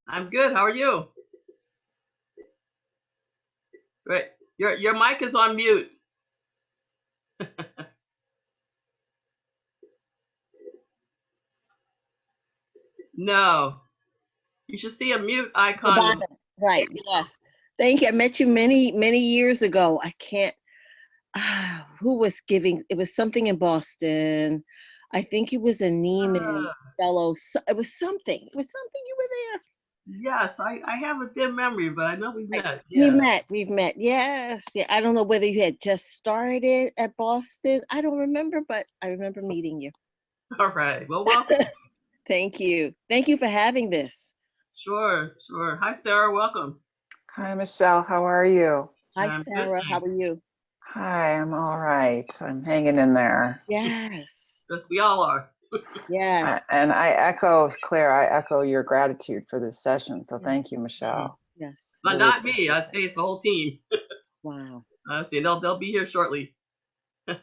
I'm good. How are you? Great. Your mic is on mute. No. You should see a mute The icon. bottom, right, yes. Thank you. I met you many, many years ago. I can't, who was giving, it was something in Boston. I think it was a Neiman Ah, fellow. It was something. It was something you were there. yes, I have a dim memory, but I know we Right. met. We Yeah. met. We've met. Yes. Yeah. I don't know whether you had just started at Boston. I don't remember, but I remember meeting you. All right. Well, welcome. Thank you. Thank you for having this. Sure, sure. Hi, Sarah. Welcome. Hi, Michelle. How are you? Hi, I'm good, Sarah. How thanks. are you? Hi, I'm all right. I'm hanging in there. Yes. Yes, we all are. Yes. And I echo, Claire, I echo your gratitude for this session. So thank you, Mhm. Michelle. Yes. But Really not me. appreciate I say it's the whole team. Wow. See, they'll be here shortly. All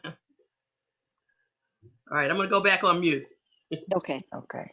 right, I'm gonna go back on mute. Okay. it. Okay.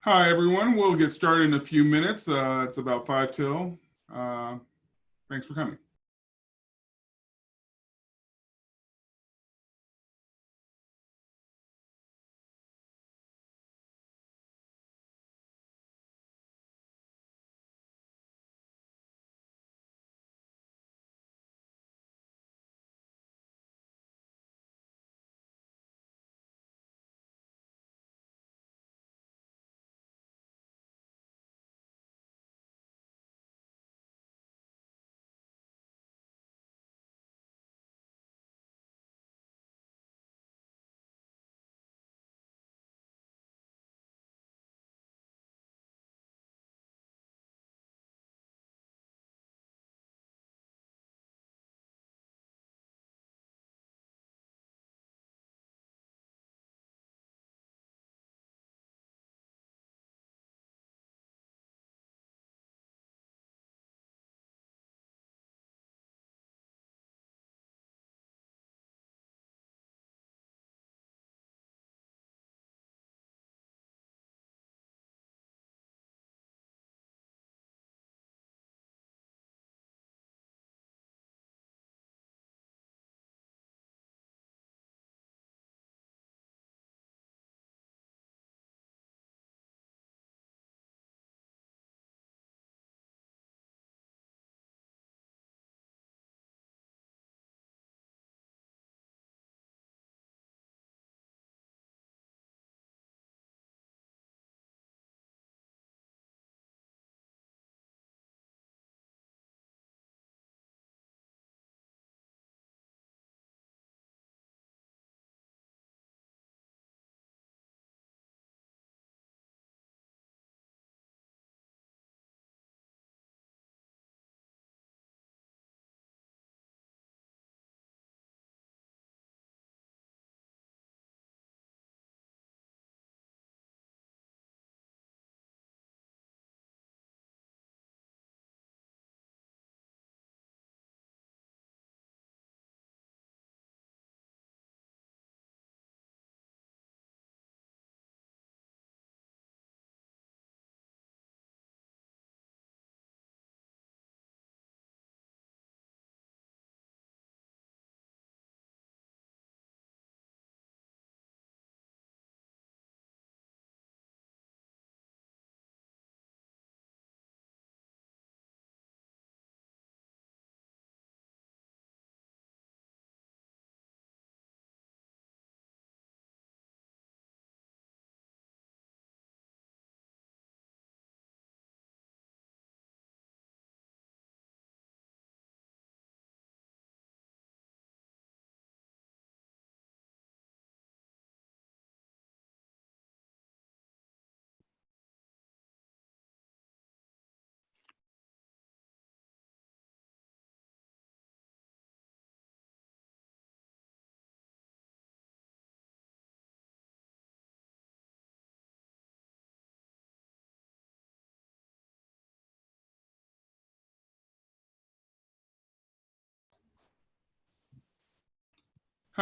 Hi, everyone. We'll get started in a few minutes. It's about 5 till. Thanks for coming.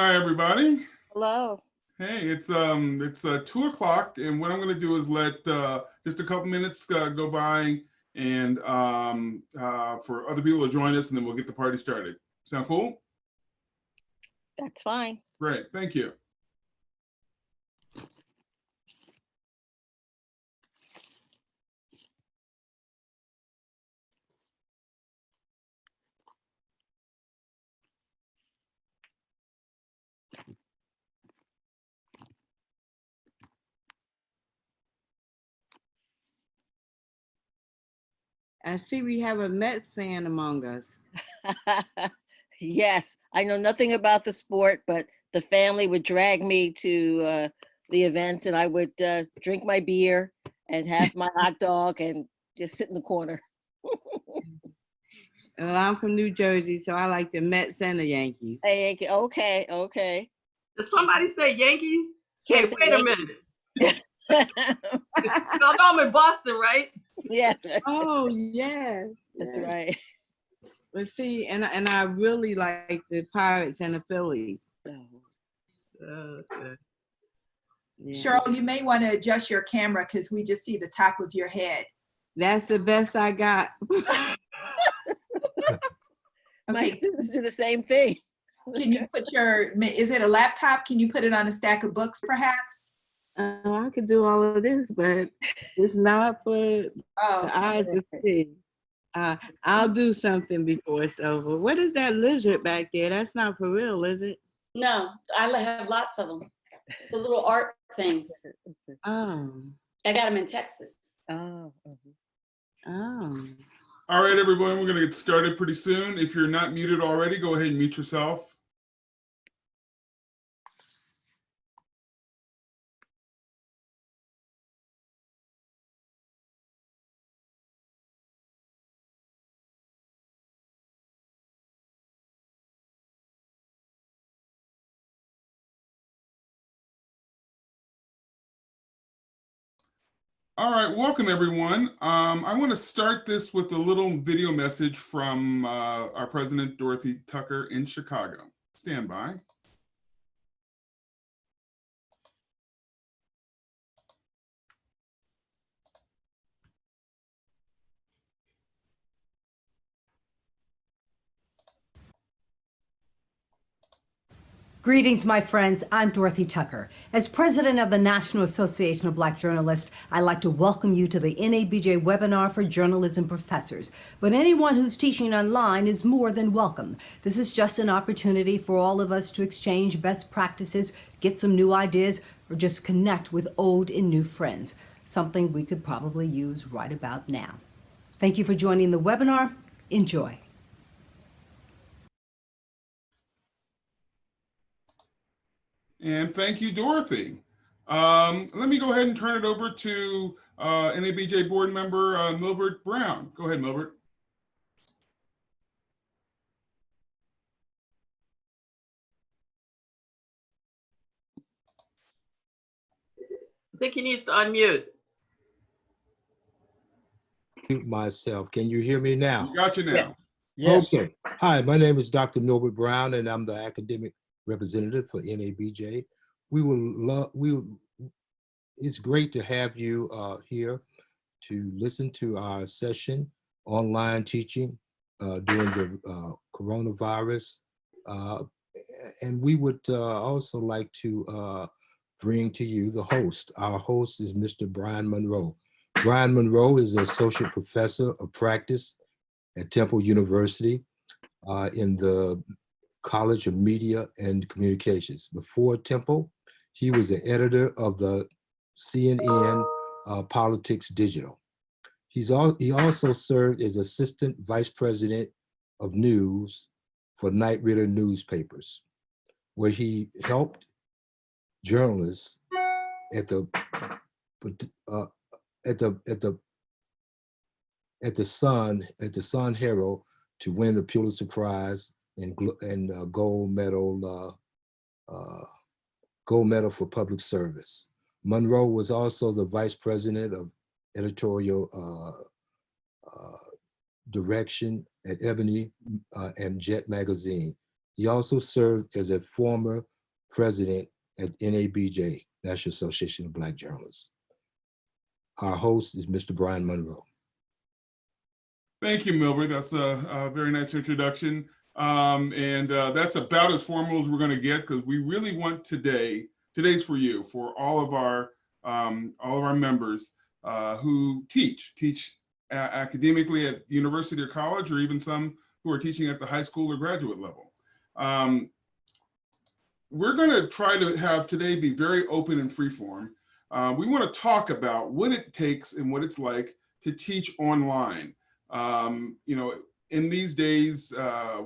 Hi, everybody. Hello. Hey, it's 2 o'clock, and what I'm going to do is let just a couple minutes go by, and for other people to join us, and then we'll get the party started. Sound cool? That's fine. Great, thank you. I see we have a Mets fan among us. Yes, I know nothing about the sport, but the family would drag me to the events, and I would drink my beer and have my hot dog and just sit in the corner. Well, I'm from New Jersey, so I like the Mets and the Yankees. Hey, okay, okay. Did somebody say Yankees? Hey, Can't say wait a Yankees. minute. No, I'm in Boston, right? Yes, Oh, yes. that's yes. right. But see, and I really like the Pirates and the Phillies. Okay. Yeah. Cheryl, you may want to adjust your camera because we just see the top of your head. That's the best I got. My Okay, students do the same thing. can you put your, is it a laptop? Can you put it on a stack of books perhaps? I could do all of this, but it's not for the Oh, eyes to see. I'll do something before it's over. What is that lizard back there? That's not for real, is it? No, I have lots of them. The little art things. Oh, I got them in Texas. Oh, oh. All right, everyone, we're going to get started pretty soon. If you're not muted already, go ahead and mute yourself. All right, welcome everyone. I want to start this with a little video message from our president, Dorothy Tucker in Chicago. Stand by. Greetings, my friends. I'm Dorothy Tucker. As president of the National Association of Black Journalists, I'd like to welcome you to the NABJ webinar for journalism professors. But anyone who's teaching online is more than welcome. This is just an opportunity for all of us to exchange best practices, get some new ideas, or just connect with old and new friends, something we could probably use right about now. Thank you for joining the webinar. Enjoy. And thank you, Dorothy. Let me go ahead and turn it over to NABJ board member Milbert Brown. Go ahead, Milbert. I think he needs to unmute. Mute myself. Can you hear me now? We got you now. Yes. Okay. Hi, my name is Dr. Milbert Brown, and I'm the academic representative for NABJ. It's great to have you here to listen to our session, online teaching during the coronavirus. And we would also like to bring to you the host. Our host is Mr. Brian Monroe. Brian Monroe is an associate professor of practice at Temple University in the College of Media and Communications. Before Temple, he was the editor of the CNN Politics Digital. He also served as assistant vice president of news for Knight Ridder newspapers, where he helped journalists at the Sun Herald to win the Pulitzer Prize and gold medal for public service. Monroe was also the vice president of editorial direction at Ebony and Jet magazine. He also served as a former president at NABJ, National Association of Black Journalists. Our host is Mr. Brian Monroe. Thank you, Milbert. That's a very nice introduction. That's about as formal as we're going to get, because we really want today's for you, for all of our members who teach academically at university or college, or even some who are teaching at the high school or graduate level. We're going to try to have today be very open and free form. We want to talk about what it takes and what it's like to teach online. You know, in these days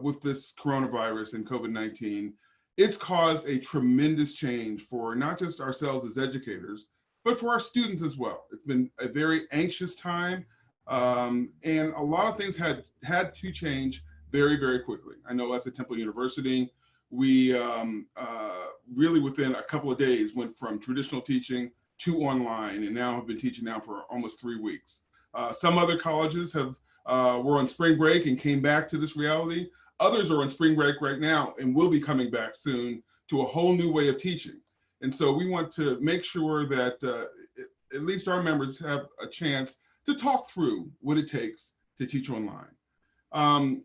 with this coronavirus and COVID-19, it's caused a tremendous change for not just ourselves as educators, but for our students as well. It's been a very anxious time, and a lot of things had to change very, very quickly. I know as at Temple University, we really within a couple of days went from traditional teaching to online, and now have been teaching now for almost 3 weeks. Some other colleges were on spring break and came back to this reality. Others are on spring break right now and will be coming back soon to a whole new way of teaching. And so we want to make sure that at least our members have a chance to talk through what it takes to teach online.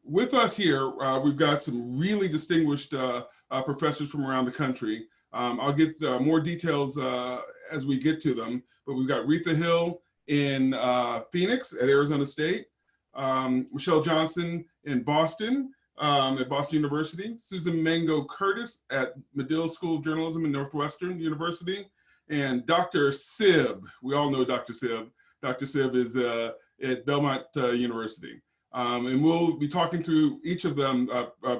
With us here, we've got some really distinguished professors from around the country. I'll get more details as we get to them, but we've got Retha Hill in Phoenix at Arizona State, Michelle Johnson in Boston at Boston University, Susan Mango Curtis at Medill School of Journalism in Northwestern University, and Dr. Sib. We all know Dr. Sib. Dr. Sib is at Belmont University. And we'll be talking through each of them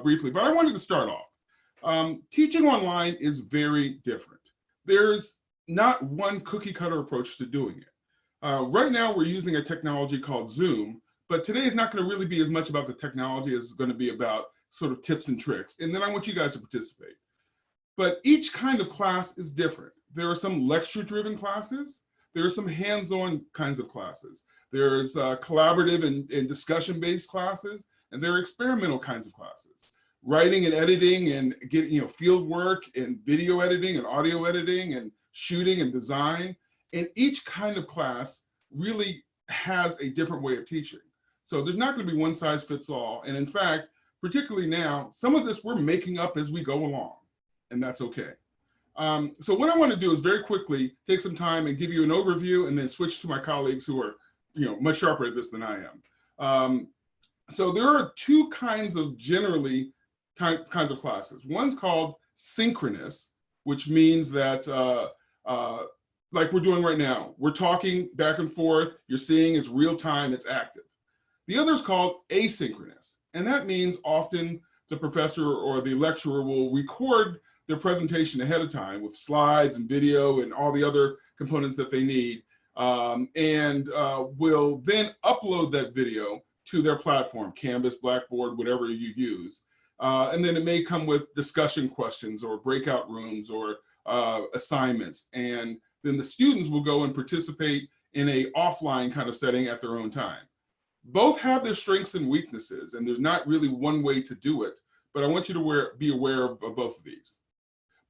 briefly, but I wanted to start off. Teaching online is very different. There's not one cookie cutter approach to doing it. Right now we're using a technology called Zoom, but today is not going to really be as much about the technology as it's going to be about sort of tips and tricks. And then I want you guys to participate. But each kind of class is different. There are some lecture-driven classes. There are some hands-on kinds of classes. There's collaborative and discussion-based classes, and there are experimental kinds of classes. Writing and editing and getting, field work and video editing and audio editing and shooting and design. And each kind of class really has a different way of teaching. So there's not going to be one size fits all. And in fact, particularly now, some of this we're making up as we go along, and that's okay. So what I want to do is very quickly take some time and give you an overview and then switch to my colleagues who are much sharper at this than I am. So there are two kinds of generally kinds of classes. One's called synchronous, which means that like we're doing right now, we're talking back and forth, you're seeing it's real time, it's active. The other is called asynchronous, and that means often the professor or the lecturer will record their presentation ahead of time with slides and video and all the other components that they need, and will then upload that video to their platform, Canvas, Blackboard, whatever you use. And then it may come with discussion questions or breakout rooms or assignments. And then the students will go and participate in a offline kind of setting at their own time. Both have their strengths and weaknesses, and there's not really one way to do it, but I want you to be aware of both of these.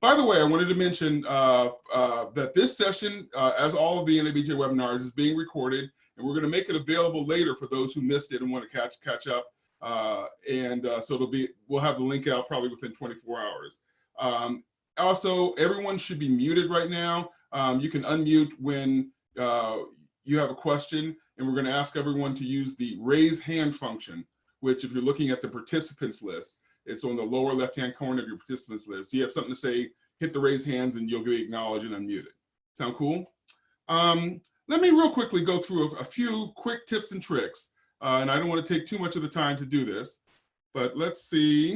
By the way, I wanted to mention that this session, as all of the NABJ webinars, is being recorded, and we're going to make it available later for those who missed it and want to catch up. So we'll have the link out probably within 24 hours. Also, everyone should be muted right now. You can unmute when you have a question, and we're going to ask everyone to use the raise hand function, which if you're looking at the participants list, it's on the lower left-hand corner of your participants list. So you have something to say, hit the raise hands and you'll be acknowledged and unmuted. Sound cool? Let me real quickly go through a few quick tips and tricks. And I don't want to take too much of the time to do this, but let's see.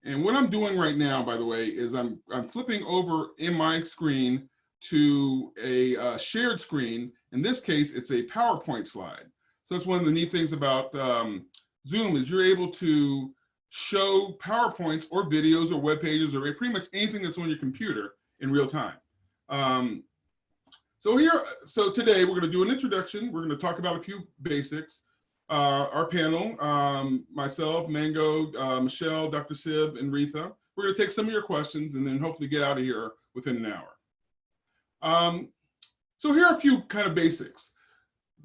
And what I'm doing right now, by the way, is I'm flipping over in my screen to a shared screen. In this case, it's a PowerPoint slide. So that's one of the neat things about Zoom is you're able to show PowerPoints or videos or web pages or pretty much anything that's on your computer in real time. So today we're going to do an introduction. We're going to talk about a few basics. our panel, myself, Mango, Michelle, Dr. Sib, and Retha. We're going to take some of your questions and then hopefully get out of here within an hour. So here are a few kind of basics.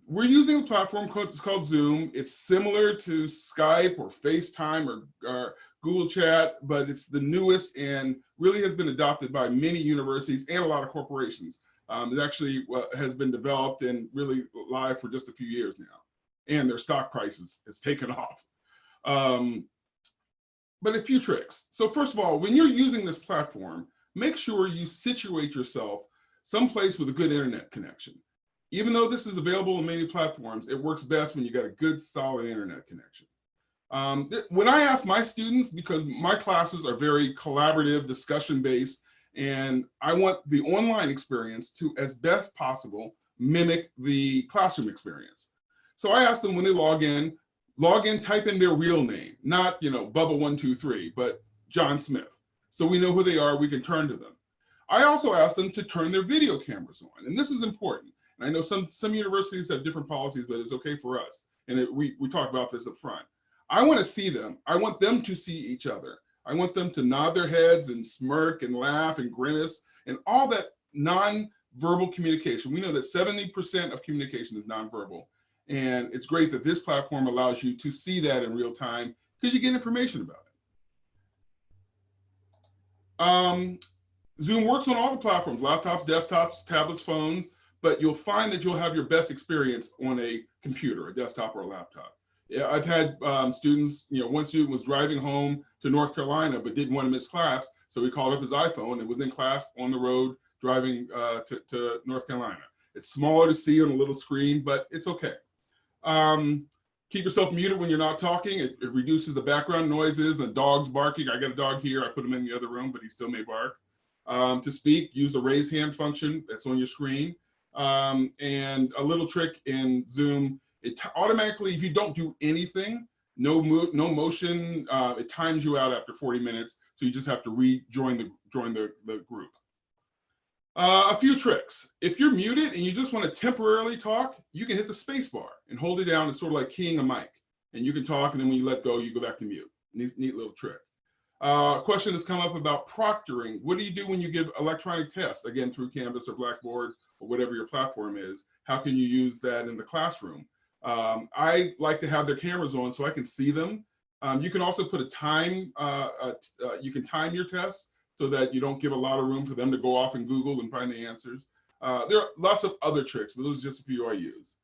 We're using a platform called Zoom. It's similar to Skype or FaceTime or Google Chat, but it's the newest and really has been adopted by many universities and a lot of corporations. It actually has been developed and really live for just a few years now. And their stock prices has taken off. But a few tricks. So first of all, when you're using this platform, make sure you situate yourself someplace with a good internet connection. Even though this is available on many platforms, it works best when you got a good, solid internet connection. When I ask my students, because my classes are very collaborative, discussion-based, and I want the online experience to, as best possible, mimic the classroom experience. So I ask them when they log in, type in their real name, not, you know, Bubba123, but John Smith. So we know who they are, we can turn to them. I also ask them to turn their video cameras on, and this is important. And I know some universities have different policies, but it's okay for us. And we talked about this up front. I want to see them. I want them to see each other. I want them to nod their heads and smirk and laugh and grimace and all that non-verbal communication. We know that 70% of communication is non-verbal. And it's great that this platform allows you to see that in real time because you get information about it. Zoom works on all the platforms, laptops, desktops, tablets, phones, but you'll find that you'll have your best experience on a computer, a desktop or a laptop. Yeah, I've had students, you know, one student was driving home to North Carolina, but didn't want to miss class. So he called up his iPhone and was in class on the road driving to North Carolina. It's smaller to see on a little screen, but it's okay. Keep yourself muted when you're not talking. It reduces the background noises, the dogs barking. I got a dog here. I put him in the other room, but he still may bark. To speak, use the raise hand function that's on your screen. And a little trick in Zoom, it automatically, if you don't do anything, no motion, it times you out after 40 minutes. So you just have to rejoin the group. A few tricks. If you're muted and you just want to temporarily talk, you can hit the space bar and hold it down. It's sort of like keying a mic. And you can talk, and then when you let go, you go back to mute. Neat little trick. A question has come up about proctoring. What do you do when you give electronic tests, again, through Canvas or Blackboard or whatever your platform is? How can you use that in the classroom? I like to have their cameras on so I can see them. You can also put a time, you can time your tests so that you don't give a lot of room for them to go off and Google and find the answers. There are lots of other tricks, but those are just a few I use.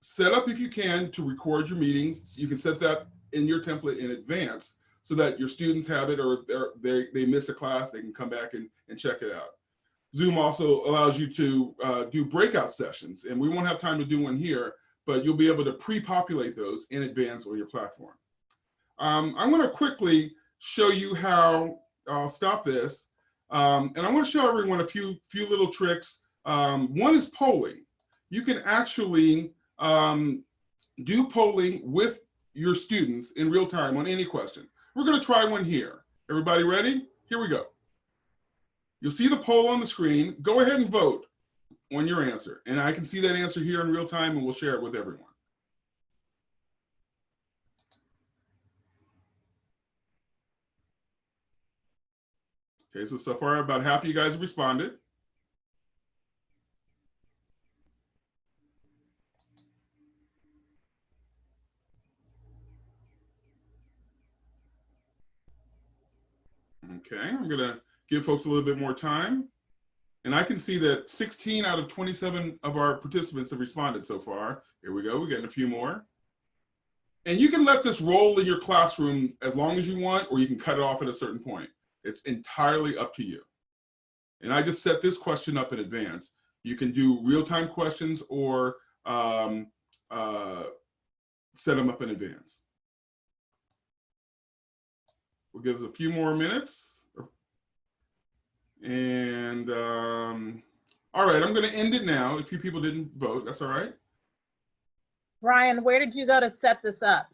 Set up, if you can, to record your meetings. You can set that in your template in advance so that your students have it, or they miss a class, they can come back and check it out. Zoom also allows you to do breakout sessions, and we won't have time to do one here, but you'll be able to pre-populate those in advance on your platform. I'm going to quickly show you how, I'll stop this, and I want to show everyone a few little tricks. One is polling. You can actually do polling with your students in real time on any question. We're going to try one here. Everybody ready? Here we go. You'll see the poll on the screen. Go ahead and vote on your answer. And I can see that answer here in real time, and we'll share it with everyone. Okay, so far about half of you guys responded. Okay, I'm gonna give folks a little bit more time. And I can see that 16 out of 27 of our participants have responded so far. Here we go, we're getting a few more. And you can let this roll in your classroom as long as you want, or you can cut it off at a certain point. It's entirely up to you. And I just set this question up in advance. You can do real-time questions or set them up in advance. We'll give us a few more minutes. And all right, I'm going to end it now. A few people didn't vote. That's all right. Brian, where did you go to set this up?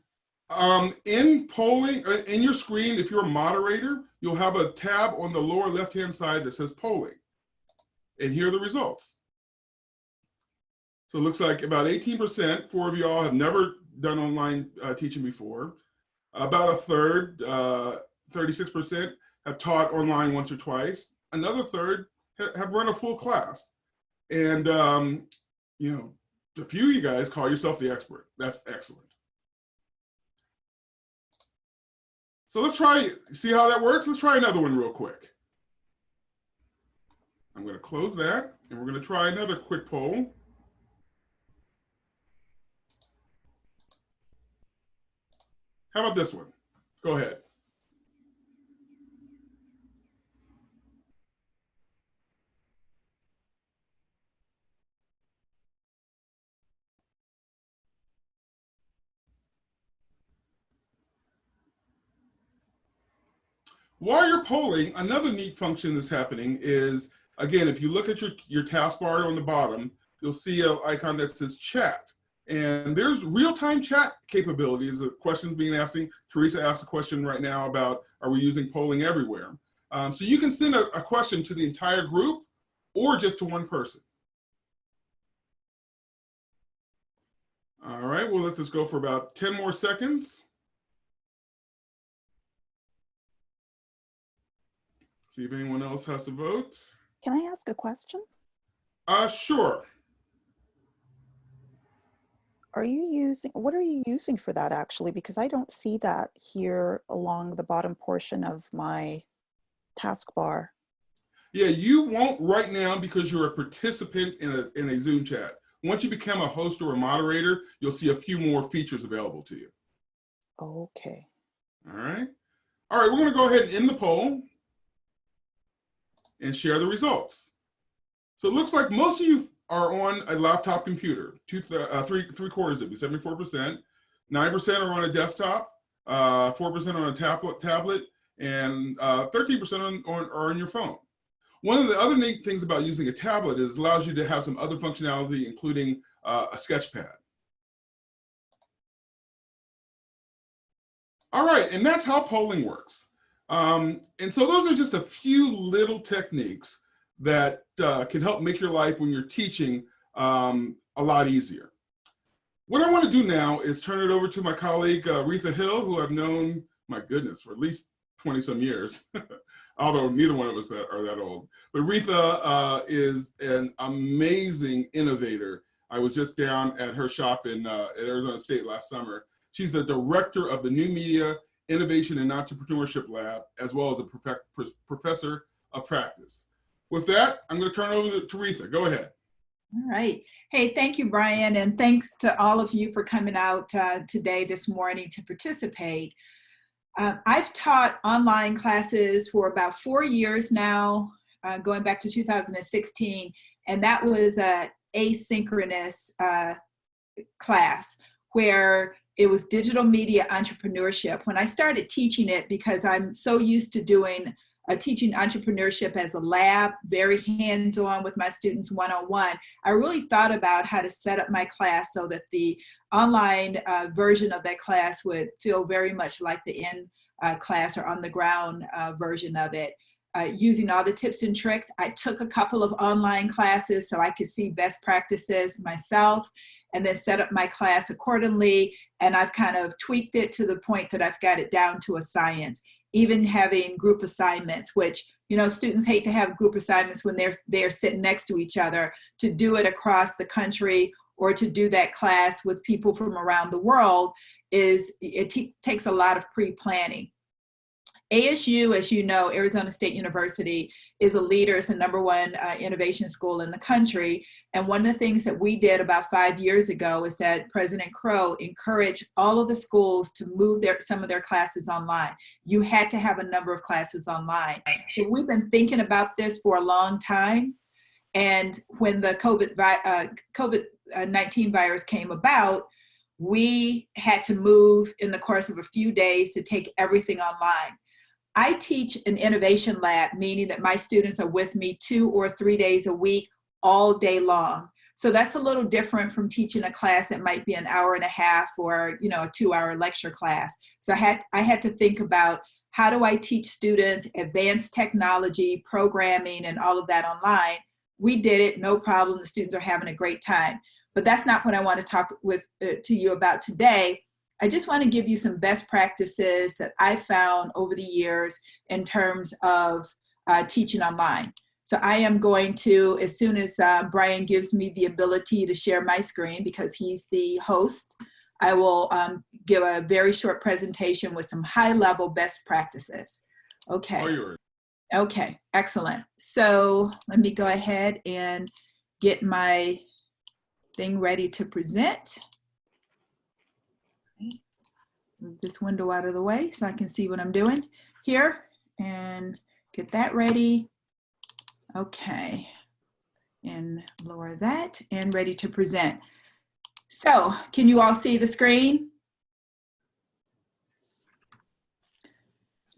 In polling, in your screen, if you're a moderator, you'll have a tab on the lower left-hand side that says polling. And here are the results. So it looks like about 18%, 4 of y'all have never done online teaching before. About a third, 36%, have taught online once or twice. Another third have run a full class. And, you know, a few of you guys call yourself the expert. That's excellent. So let's try, see how that works? Let's try another one real quick. I'm going to close that, and we're going to try another quick poll. How about this one? Go ahead. While you're polling, another neat function that's happening is, again, if you look at your taskbar on the bottom, you'll see an icon that says chat. And there's real-time chat capabilities. The questions being asked. Teresa asked a question right now about, are we using polling everywhere? So you can send a question to the entire group or just to one person. All right, we'll let this go for about 10 more seconds. See if anyone else has to vote. Can I ask a question? Sure. Are you using, what are you using for that actually? Because I don't see that here along the bottom portion of my taskbar. Yeah, you won't right now because you're a participant in a Zoom chat. Once you become a host or a moderator, you'll see a few more features available to you. Okay. All right. All right, we're going to go ahead and end the poll and share the results. So it looks like most of you are on a laptop computer. Three quarters of you, 74%. 9% are on a desktop, 4% on a tablet, and 13% are on your phone. One of the other neat things about using a tablet is it allows you to have some other functionality, including a sketch pad. All right, and that's how polling works. And so those are just a few little techniques that can help make your life when you're teaching a lot easier. What I want to do now is turn it over to my colleague, Retha Hill, who I've known, my goodness, for at least 20 some years, although neither one of us are that old. But Retha is an amazing innovator. I was just down at her shop in at Arizona State last summer. She's the director of the New Media Innovation and Entrepreneurship Lab, as well as a professor of practice. With that, I'm going to turn it over to Retha. Go ahead. All right. Hey, thank you, Brian, and thanks to all of you for coming out this morning to participate. I've taught online classes for about 4 years now, going back to 2016, and that was an asynchronous class where it was digital media entrepreneurship. When I started teaching it, because I'm so used to doing teaching entrepreneurship as a lab, very hands-on with my students one-on-one, I really thought about how to set up my class so that the online version of that class would feel very much like the in-class or on-the-ground version of it. Using all the tips and tricks, I took a couple of online classes so I could see best practices myself and then set up my class accordingly. And I've kind of tweaked it to the point that I've got it down to a science. Even having group assignments, which, you know, students hate to have group assignments when they're sitting next to each other. To do it across the country or to do that class with people from around the world takes a lot of pre-planning. ASU, as you know, Arizona State University, is a leader. It's the #1 innovation school in the country. And one of the things that we did about 5 years ago is that President Crow encouraged all of the schools to move some of their classes online. You had to have a number of classes online. So we've been thinking about this for a long time. And when the COVID-19 virus came about, we had to move in the course of a few days to take everything online. I teach an innovation lab, meaning that my students are with me 2 or 3 days a week, all day long. So that's a little different from teaching a class that might be an hour and a half or, you know, a 2-hour lecture class. So I had to think about, how do I teach students advanced technology, programming, and all of that online We did it, no problem. The students are having a great time. But that's not what I want to talk to you about today. I just want to give you some best practices that I found over the years in terms of teaching online. So I am going to, as soon as Brian gives me the ability to share my screen, because he's the host, I will give a very short presentation with some high-level best practices. Okay. All yours. Okay, excellent. So let me go ahead and get my thing ready to present. Move this window out of the way so I can see what I'm doing here and get that ready. Okay, and lower that and ready to present. So can you all see the screen?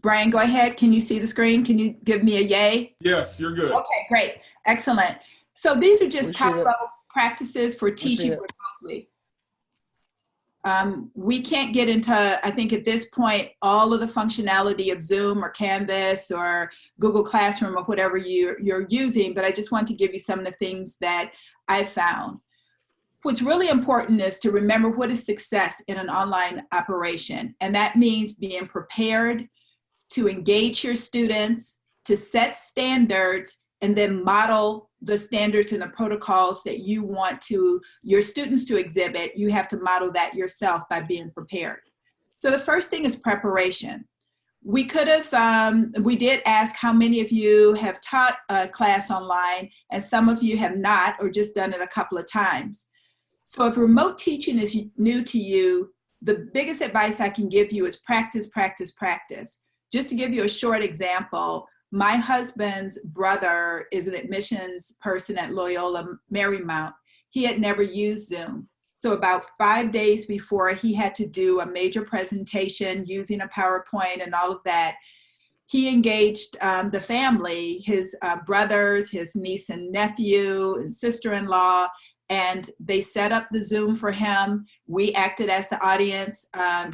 Brian, go ahead. Can you see the screen? Can you give me a yay? Yes, you're good. Okay, great. Excellent. So these are just top level practices for teaching remotely. We can't get into, I think at this point, all of the functionality of Zoom or Canvas or Google Classroom or whatever you're using, but I just want to give you some of the things that I found. What's really important is to remember what is success in an online operation. And that means being prepared to engage your students, to set standards, and then model the standards and the protocols that you want your students to exhibit. You have to model that yourself by being prepared. So the first thing is preparation. We could have, we did ask how many of you have taught a class online, and some of you have not, or just done it a couple of times. So if remote teaching is new to you, the biggest advice I can give you is practice, practice, practice. Just to give you a short example, my husband's brother is an admissions person at Loyola Marymount. He had never used Zoom. So about 5 days before he had to do a major presentation using a PowerPoint and all of that, he engaged the family, his brothers, his niece and nephew and sister-in-law, and they set up the Zoom for him. We acted as the audience.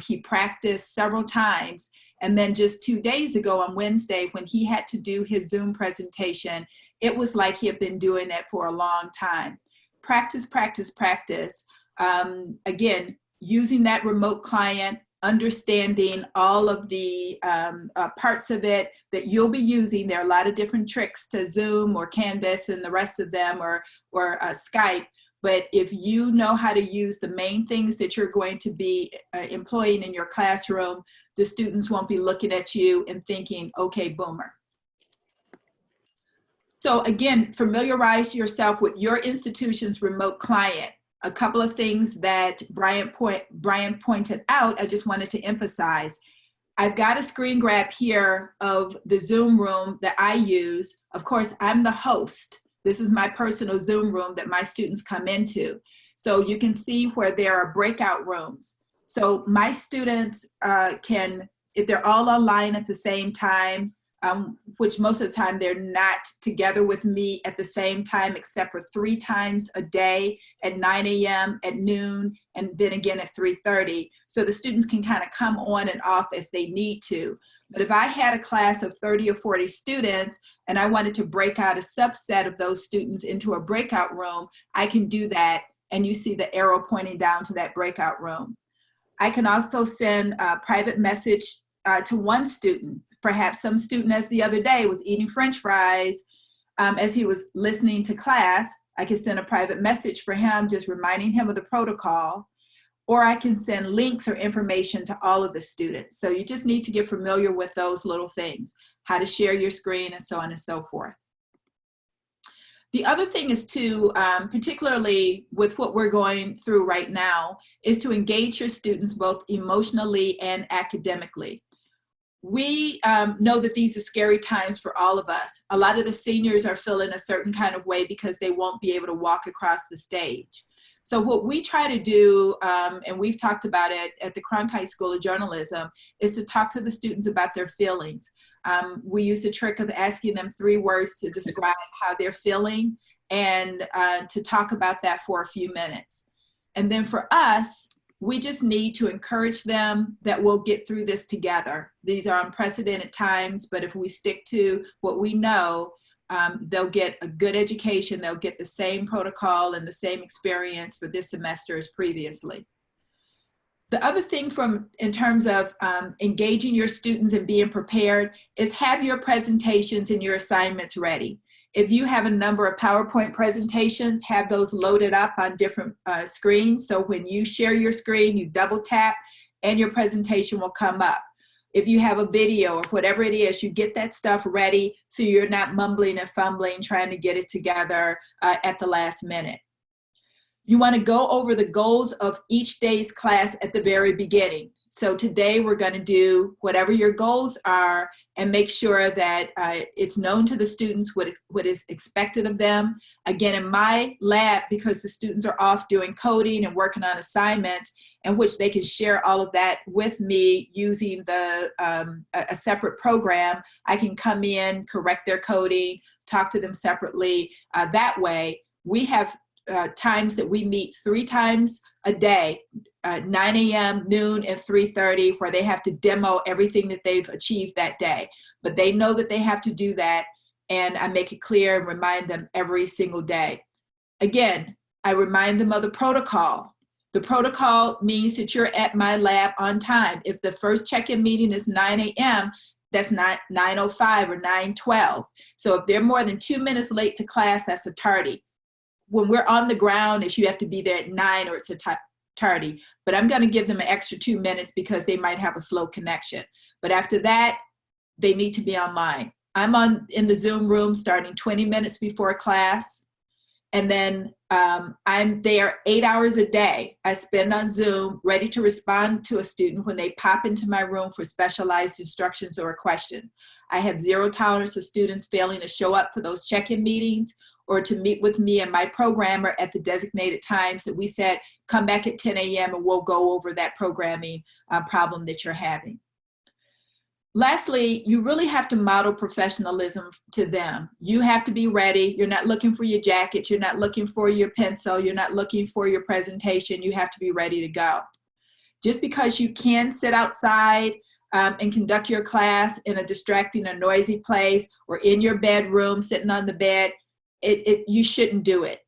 He practiced several times. And then just 2 days ago on Wednesday, when he had to do his Zoom presentation, it was like he had been doing it for a long time. Practice, practice, practice. Again, using that remote client, understanding all of the parts of it that you'll be using. There are a lot of different tricks to Zoom or Canvas and the rest of them, or Skype. But if you know how to use the main things that you're going to be employing in your classroom, the students won't be looking at you and thinking, okay, boomer. So again, familiarize yourself with your institution's remote client. A couple of things that Brian pointed out, I just wanted to emphasize. I've got a screen grab here of the Zoom room that I use. Of course, I'm the host. This is my personal Zoom room that my students come into. So you can see where there are breakout rooms. So my students can, if they're all online at the same time, which most of the time they're not together with me at the same time, except for 3 times a day at 9 a.m., at noon, and then again at 3:30. So the students can kind of come on and off as they need to. But if I had a class of 30 or 40 students and I wanted to break out a subset of those students into a breakout room, I can do that. And you see the arrow pointing down to that breakout room. I can also send a private message to one student. Perhaps some student, as the other day, was eating French fries as he was listening to class. I can send a private message for him, just reminding him of the protocol. Or I can send links or information to all of the students. So you just need to get familiar with those little things, how to share your screen and so on and so forth. The other thing is to, particularly with what we're going through right now, is to engage your students both emotionally and academically. We know that these are scary times for all of us. A lot of the seniors are feeling a certain kind of way because they won't be able to walk across the stage. So what we try to do, and we've talked about it at the Cronkite School of Journalism, is to talk to the students about their feelings. We use the trick of asking them 3 words to describe how they're feeling and to talk about that for a few minutes. And then for us, we just need to encourage them that we'll get through this together. These are unprecedented times, but if we stick to what we know, they'll get a good education. They'll get the same protocol and the same experience for this semester as previously. The other thing in terms of engaging your students and being prepared is have your presentations and your assignments ready. If you have a number of PowerPoint presentations, have those loaded up on different screens. So when you share your screen, you double tap and your presentation will come up. If you have a video or whatever it is, you get that stuff ready so you're not mumbling and fumbling trying to get it together at the last minute. You want to go over the goals of each day's class at the very beginning. So today we're going to do whatever your goals are and make sure that it's known to the students what is expected of them. Again, in my lab, because the students are off doing coding and working on assignments, in which they can share all of that with me using a separate program, I can come in, correct their coding, talk to them separately. That way, we have times that we meet 3 times a day, 9 a.m., noon, and 3:30, where they have to demo everything that they've achieved that day. But they know that they have to do that, and I make it clear and remind them every single day. Again, I remind them of the protocol. The protocol means that you're at my lab on time. If the first check-in meeting is 9 a.m., that's not 9:05 or 9:12. So if they're more than 2 minutes late to class, that's a tardy. When we're on the ground, you have to be there at 9 or it's a tardy. But I'm going to give them an extra 2 minutes because they might have a slow connection. But after that, they need to be online. I'm in the Zoom room starting 20 minutes before class. And then I'm there 8 hours a day. I spend on Zoom ready to respond to a student when they pop into my room for specialized instructions or a question. I have zero tolerance of students failing to show up for those check-in meetings or to meet with me and my programmer at the designated times that we said, come back at 10 a.m. and we'll go over that programming problem that you're having. Lastly, you really have to model professionalism to them. You have to be ready. You're not looking for your jacket. You're not looking for your pencil. You're not looking for your presentation. You have to be ready to go. Just because you can sit outside and conduct your class in a distracting or noisy place or in your bedroom sitting on the bed, you shouldn't do it.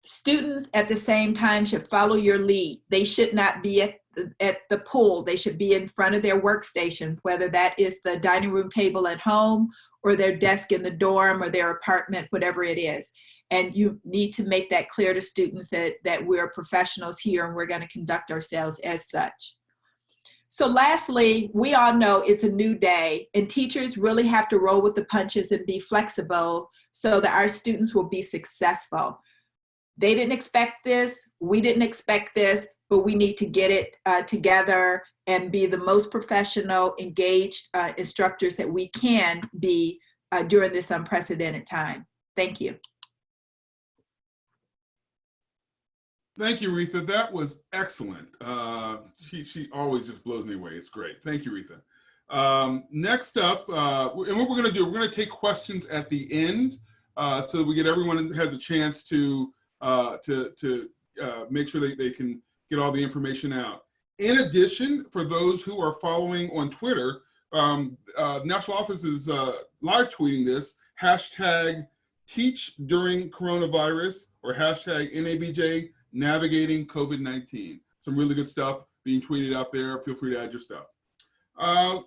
Students at the same time should follow your lead. They should not be at the pool. They should be in front of their workstation, whether that is the dining room table at home or their desk in the dorm or their apartment, whatever it is. And you need to make that clear to students that we're professionals here and we're going to conduct ourselves as such. So lastly, we all know it's a new day and teachers really have to roll with the punches and be flexible so that our students will be successful. They didn't expect this, we didn't expect this, but we need to get it together and be the most professional, engaged instructors that we can be during this unprecedented time. Thank you. Thank you, Retha. That was excellent. She always just blows me away. It's great. Thank you, Retha. Next up, and what we're going to do, we're going to take questions at the end so that we get everyone has a chance to make sure they can get all the information out. In addition, for those who are following on Twitter, National Office is live tweeting this, hashtag teach during coronavirus or hashtag NABJ navigating COVID-19. Some really good stuff being tweeted out there. Feel free to add your stuff.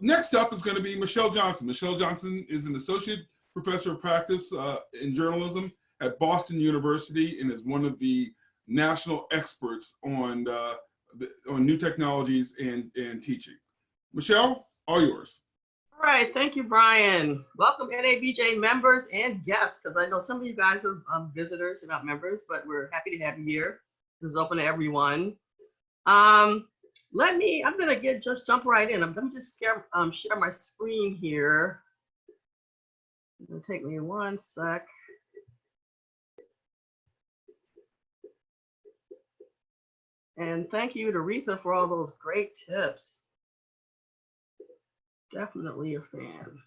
Next up is going to be Michelle Johnson. Michelle Johnson is an associate professor of practice in journalism at Boston University and is one of the national experts on new technologies and teaching. Michelle, all yours. All right, thank you, Brian. Welcome NABJ members and guests, because I know some of you guys are visitors, you're not members, but we're happy to have you here. This is open to everyone. I'm gonna just jump right in. I'm gonna just share my screen here. It'll take me 1 sec. And thank you to Retha for all those great tips. Definitely a fan.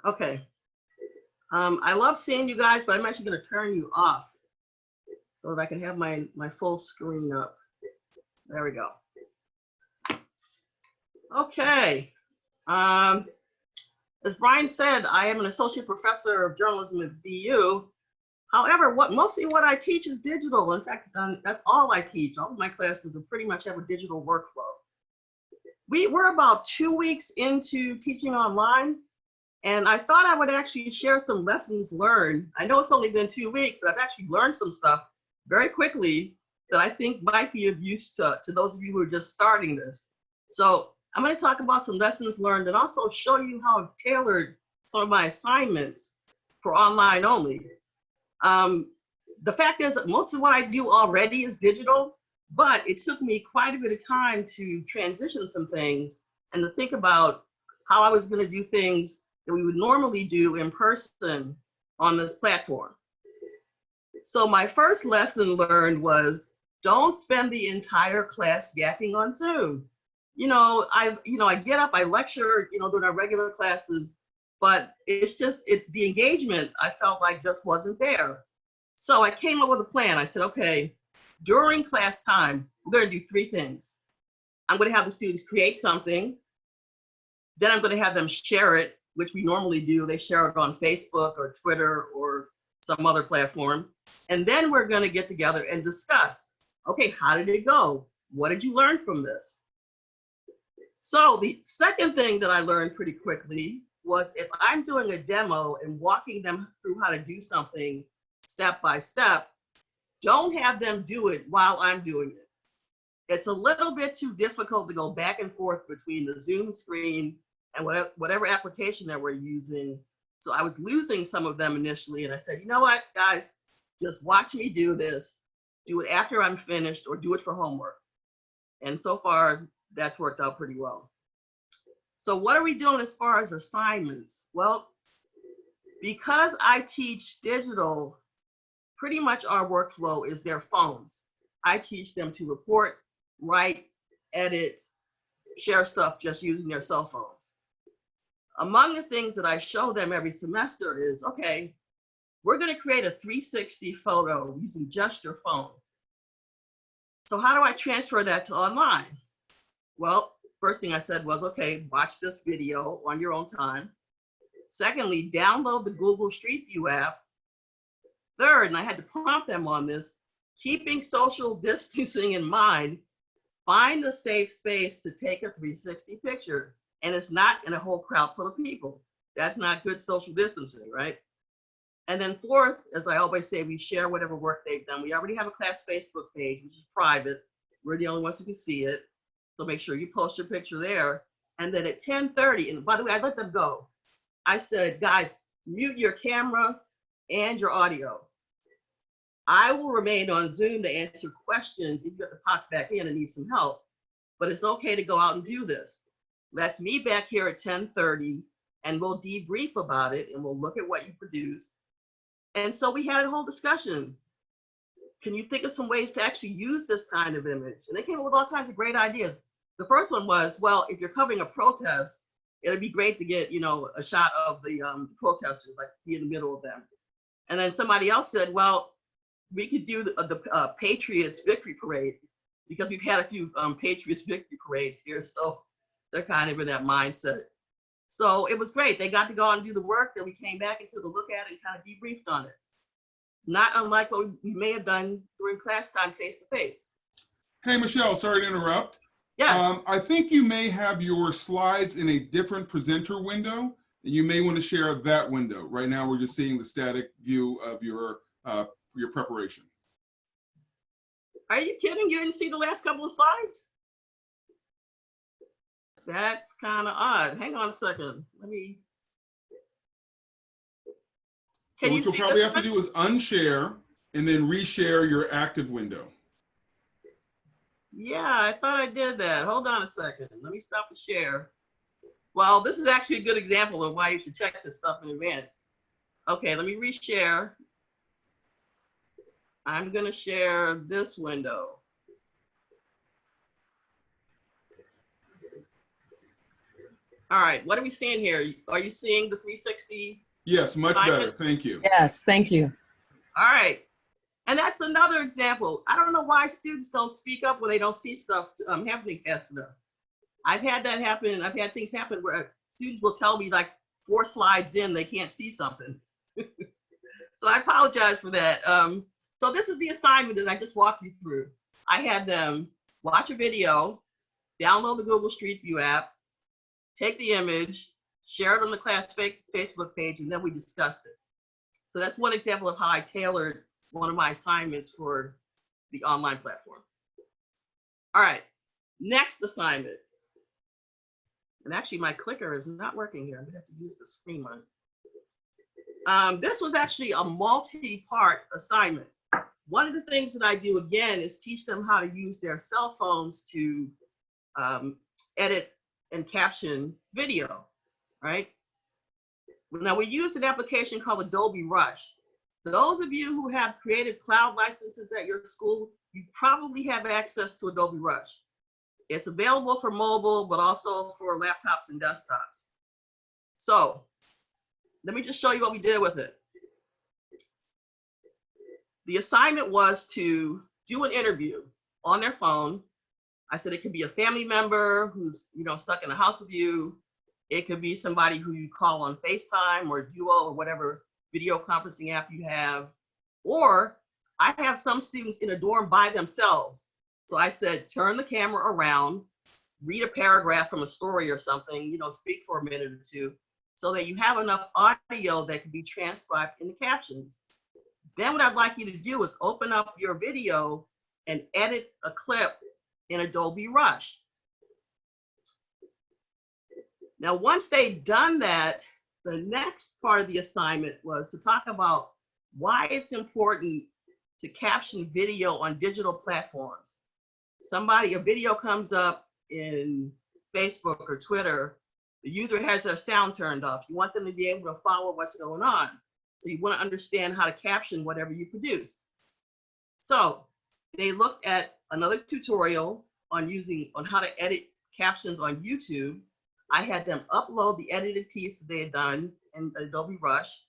Okay. I love seeing you guys, but I'm actually going to turn you off so that I can have my full screen up. There we go. Okay. As Brian said, I am an associate professor of journalism at BU. However, mostly what I teach is digital. In fact, that's all I teach. All of my classes pretty much have a digital workflow. We're about 2 weeks into teaching online, and I thought I would actually share some lessons learned. I know it's only been 2 weeks, but I've actually learned some stuff very quickly that I think might be of use to those of you who are just starting this. So I'm going to talk about some lessons learned and also show you how I've tailored some of my assignments for online only. The fact is that most of what I do already is digital, but it took me quite a bit of time to transition some things and to think about how I was going to do things that we would normally do in person on this platform. So my first lesson learned was don't spend the entire class yapping on Zoom. I get up, I lecture, during our regular classes, but it's just, the engagement I felt like just wasn't there. So I came up with a plan. I said, okay, during class time, we're going to do 3 things. I'm going to have the students create something. Then I'm going to have them share it, which we normally do. They share it on Facebook or Twitter or some other platform. And then we're going to get together and discuss, okay, how did it go? What did you learn from this? So the second thing that I learned pretty quickly was if I'm doing a demo and walking them through how to do something step by step, don't have them do it while I'm doing it. It's a little bit too difficult to go back and forth between the Zoom screen and whatever application that we're using. So I was losing some of them initially, and I said, you know what, guys, just watch me do this. Do it after I'm finished or do it for homework. And so far, that's worked out pretty well. So what are we doing as far as assignments? Well, because I teach digital, pretty much our workflow is their phones. I teach them to report, write, edit, share stuff just using their cell phones. Among the things that I show them every semester is, okay, we're going to create a 360 photo using just your phone. So how do I transfer that to online? Well, first thing I said was, okay, watch this video on your own time. Secondly, download the Google Street View app. Third, and I had to prompt them on this, keeping social distancing in mind, find a safe space to take a 360 picture. And it's not in a whole crowd full of people. That's not good social distancing, right? And then fourth, as I always say, we share whatever work they've done. We already have a class Facebook page, which is private. We're the only ones who can see it. So make sure you post your picture there. And then at 10:30, and by the way, I let them go. I said, guys, mute your camera and your audio. I will remain on Zoom to answer questions if you have to pop back in and need some help. But it's okay to go out and do this. Let's meet back here at 10:30 and we'll debrief about it and we'll look at what you produced. And so we had a whole discussion. Can you think of some ways to actually use this kind of image? And they came up with all kinds of great ideas. The first one was, well, if you're covering a protest, it'd be great to get, a shot of the protesters, like be in the middle of them. And then somebody else said, well, we could do the Patriots Victory Parade because we've had a few Patriots Victory Parades here. So they're kind of in that mindset. So it was great. They got to go out and do the work that we came back and took a look at and kind of debriefed on it. Not unlike what we may have done during class time face to face. Hey, Michelle, sorry to interrupt. Yes. I think you may have your slides in a different presenter window, and you may want to share that window. Right now, we're just seeing the static view of your preparation. Are you kidding? You didn't see the last couple of slides? That's kind of odd. Hang on a second. Let me. So what you'll probably have to do is unshare and then reshare your active window. Yeah, I thought I did that. Hold on a second. Let me stop the share. Well, this is actually a good example of why you should check this stuff in advance. Okay, let me reshare. I'm going to share this window. All right, what are we seeing here? Are you seeing the 360? Yes, much better. Thank you. Yes, thank you. All right. And that's another example. I don't know why students don't speak up when they don't see stuff happening fast enough. I've had that happen. I've had things happen where students will tell me like 4 slides in, they can't see something. So I apologize for that. So this is the assignment that I just walked you through. I had them watch a video, download the Google Street View app, take the image, share it on the class Facebook page, and then we discussed it. So that's one example of how I tailored one of my assignments for the online platform. All right, next assignment. And actually my clicker is not working here. I'm gonna have to use the screen one. This was actually a multi-part assignment. One of the things that I do again is teach them how to use their cell phones to edit and caption video, right? Now we use an application called Adobe Rush. Those of you who have Creative Cloud licenses at your school, you probably have access to Adobe Rush. It's available for mobile, but also for laptops and desktops. So let me just show you what we did with it. The assignment was to do an interview on their phone. I said it could be a family member who's stuck in the house with you. It could be somebody who you call on FaceTime or Duo or whatever video conferencing app you have. Or I have some students in a dorm by themselves. So I said, turn the camera around, read a paragraph from a story or something, speak for a minute or two, so that you have enough audio that can be transcribed in the captions. Then what I'd like you to do is open up your video and edit a clip in Adobe Rush. Now, once they've done that, the next part of the assignment was to talk about why it's important to caption video on digital platforms. A video comes up in Facebook or Twitter, the user has their sound turned off. You want them to be able to follow what's going on. So you want to understand how to caption whatever you produce. So they looked at another tutorial on how to edit captions on YouTube. I had them upload the edited piece that they had done in Adobe Rush,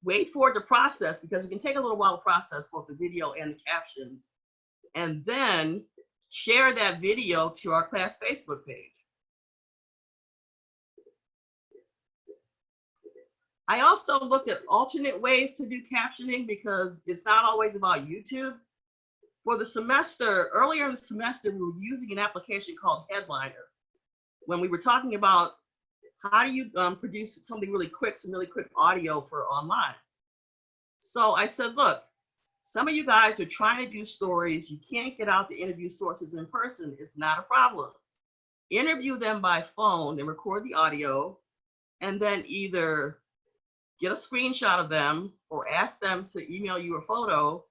wait for it to process because it can take a little while to process both the video and the captions, and then share that video to our class Facebook page. I also looked at alternate ways to do captioning because it's not always about YouTube. For the semester, earlier in the semester, we were using an application called Headliner when we were talking about how do you produce something really quick, some really quick audio for online. So I said, look, some of you guys are trying to do stories. You can't get out the interview sources in person. It's not a problem. Interview them by phone and record the audio, and then either get a screenshot of them or ask them to email you a photo,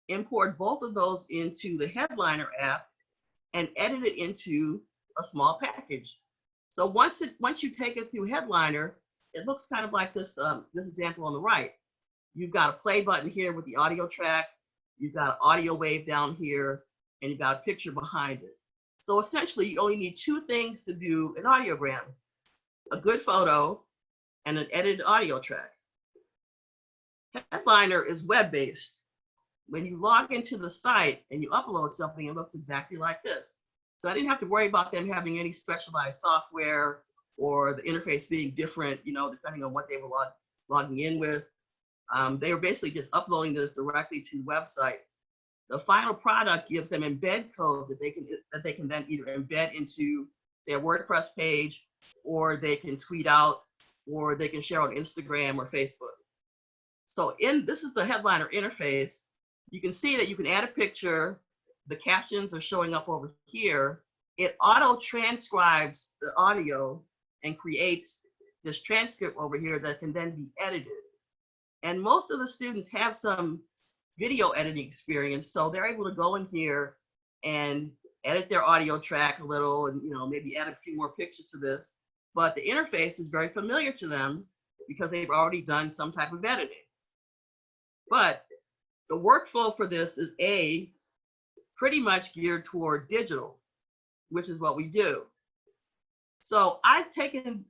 import both of those into the Headliner app and edit it into a small package. So once you take it through Headliner, it looks kind of like this, this example on the right. You've got a play button here with the audio track, you've got an audio wave down here, and you've got a picture behind it. So essentially, you only need 2 things to do an audiogram: a good photo and an edited audio track. Headliner is web-based. When you log into the site and you upload something, it looks exactly like this. So I didn't have to worry about them having any specialized software or the interface being different, depending on what they were logging in with. They were basically just uploading this directly to the website. The final product gives them embed code that they can then either embed into their WordPress page, or they can tweet out, or they can share on Instagram or Facebook. So this is the Headliner interface. You can see that you can add a picture. The captions are showing up over here. It auto transcribes the audio and creates this transcript over here that can then be edited. And most of the students have some video editing experience, so they're able to go in here and edit their audio track a little and maybe add a few more pictures to this. But the interface is very familiar to them because they've already done some type of editing. But the workflow for this is pretty much geared toward digital, which is what we do. So I've taken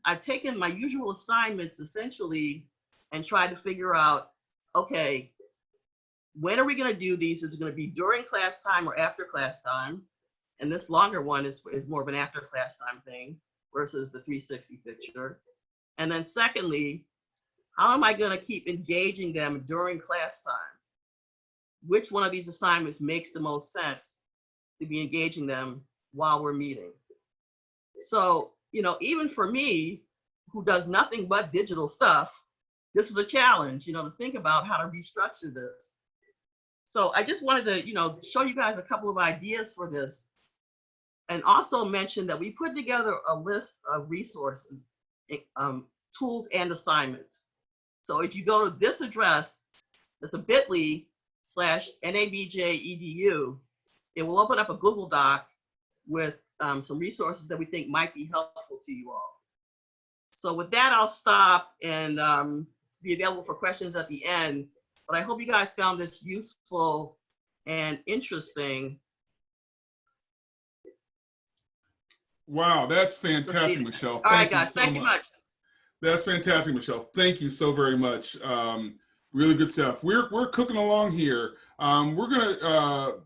my usual assignments essentially and tried to figure out, okay, when are we going to do these? Is it going to be during class time or after class time? And this longer one is more of an after class time thing versus the 360 picture. And then secondly, how am I going to keep engaging them during class time? Which one of these assignments makes the most sense to be engaging them while we're meeting? So, you know, even for me, who does nothing but digital stuff, this was a challenge, you know, to think about how to restructure this. So I just wanted to, you know, show you guys a couple of ideas for this, and also mention that we put together a list of resources, tools and assignments. So if you go to this address, it's a bit.ly/NABJ-EDU, it will open up a Google Doc with some resources that we think might be helpful to you all. So with that, I'll stop and be available for questions at the end. But I hope you guys found this useful and interesting. Wow, that's fantastic, Michelle. All right, guys, thank you much. That's fantastic, Michelle. Thank you so very much. Really good stuff. We're cooking along here. We're gonna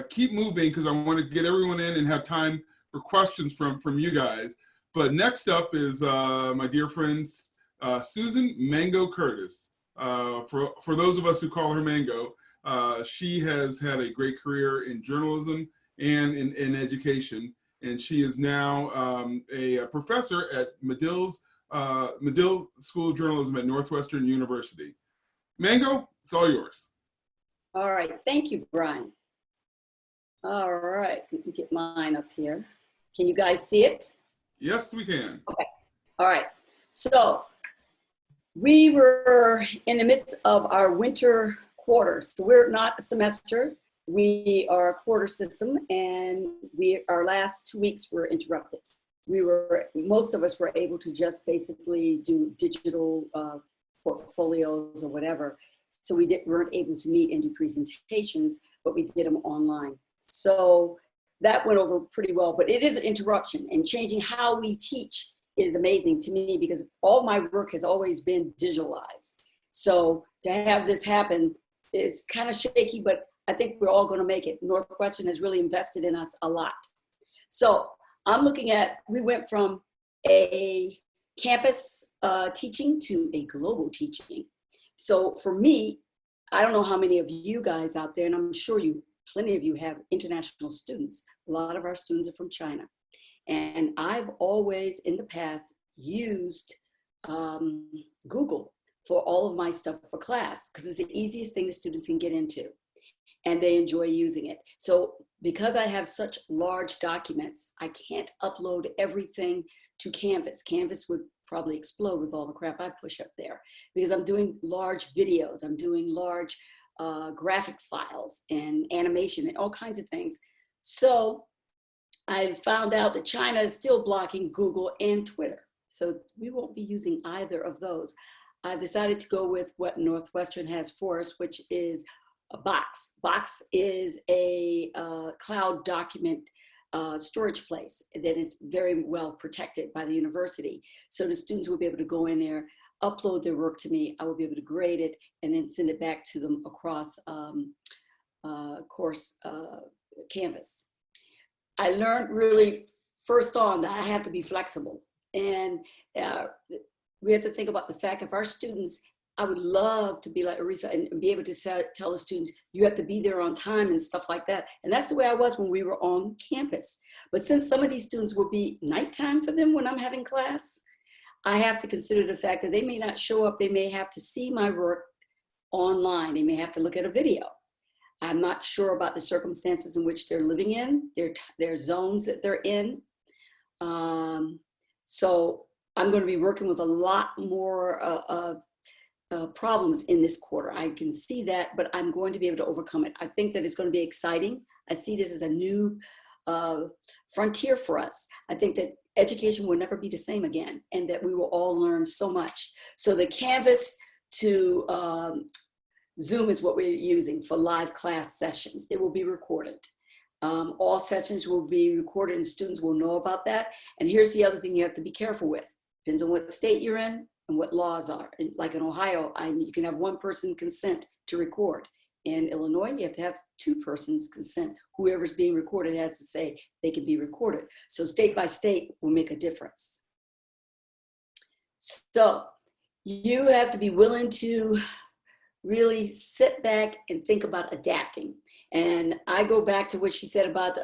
keep moving because I want to get everyone in and have time for questions from you guys. But next up is my dear friend Susan Mango Curtis. For those of us who call her Mango, she has had a great career in journalism and in education, and she is now a professor at Medill School of Journalism at Northwestern University. Mango, it's all yours. All right, thank you, Brian. All right, let me get mine up here. Can you guys see it? Yes, we can. Okay, all right. So we were in the midst of our winter quarter. So we're not a semester, we are a quarter system, and our last 2 weeks were interrupted. Most of us were able to just basically do digital portfolios or whatever. So we weren't able to meet and do presentations, but we did them online. So that went over pretty well, but it is an interruption, and changing how we teach is amazing to me because all my work has always been digitalized. So to have this happen is kind of shaky, but I think we're all going to make it. Northwestern has really invested in us a lot. So I'm looking at, we went from a campus teaching to a global teaching. So for me, I don't know how many of you guys out there, and I'm sure plenty of you have international students. A lot of our students are from China. And I've always in the past used Google for all of my stuff for class because it's the easiest thing the students can get into and they enjoy using it. So because I have such large documents, I can't upload everything to Canvas. Canvas would probably explode with all the crap I push up there because I'm doing large videos, I'm doing large graphic files and animation and all kinds of things. So I found out that China is still blocking Google and Twitter. So we won't be using either of those. I decided to go with what Northwestern has for us, which is a Box. Box is a cloud document storage place that is very well protected by the university. So the students will be able to go in there, upload their work to me, I will be able to grade it, and then send it back to them across course Canvas. I learned really first on that I have to be flexible. And we have to think about the fact of our students, I would love to be like Aretha and be able to tell the students, you have to be there on time and stuff like that. And that's the way I was when we were on campus. But since some of these students will be nighttime for them when I'm having class, I have to consider the fact that they may not show up. They may have to see my work online. They may have to look at a video. I'm not sure about the circumstances in which they're living in, their zones that they're in. So I'm going to be working with a lot more problems in this quarter. I can see that, but I'm going to be able to overcome it. I think that it's going to be exciting. I see this as a new frontier for us. I think that education will never be the same again, and that we will all learn so much. So the Canvas to Zoom is what we're using for live class sessions. It will be recorded. All sessions will be recorded and students will know about that. And here's the other thing you have to be careful with. Depends on what state you're in and what laws are. And like in Ohio, you can have one person consent to record. in Illinois, you have to have 2 persons consent. Whoever's being recorded has to say they can be recorded. So state by state will make a difference. So you have to be willing to really sit back and think about adapting. And I go back to what she said about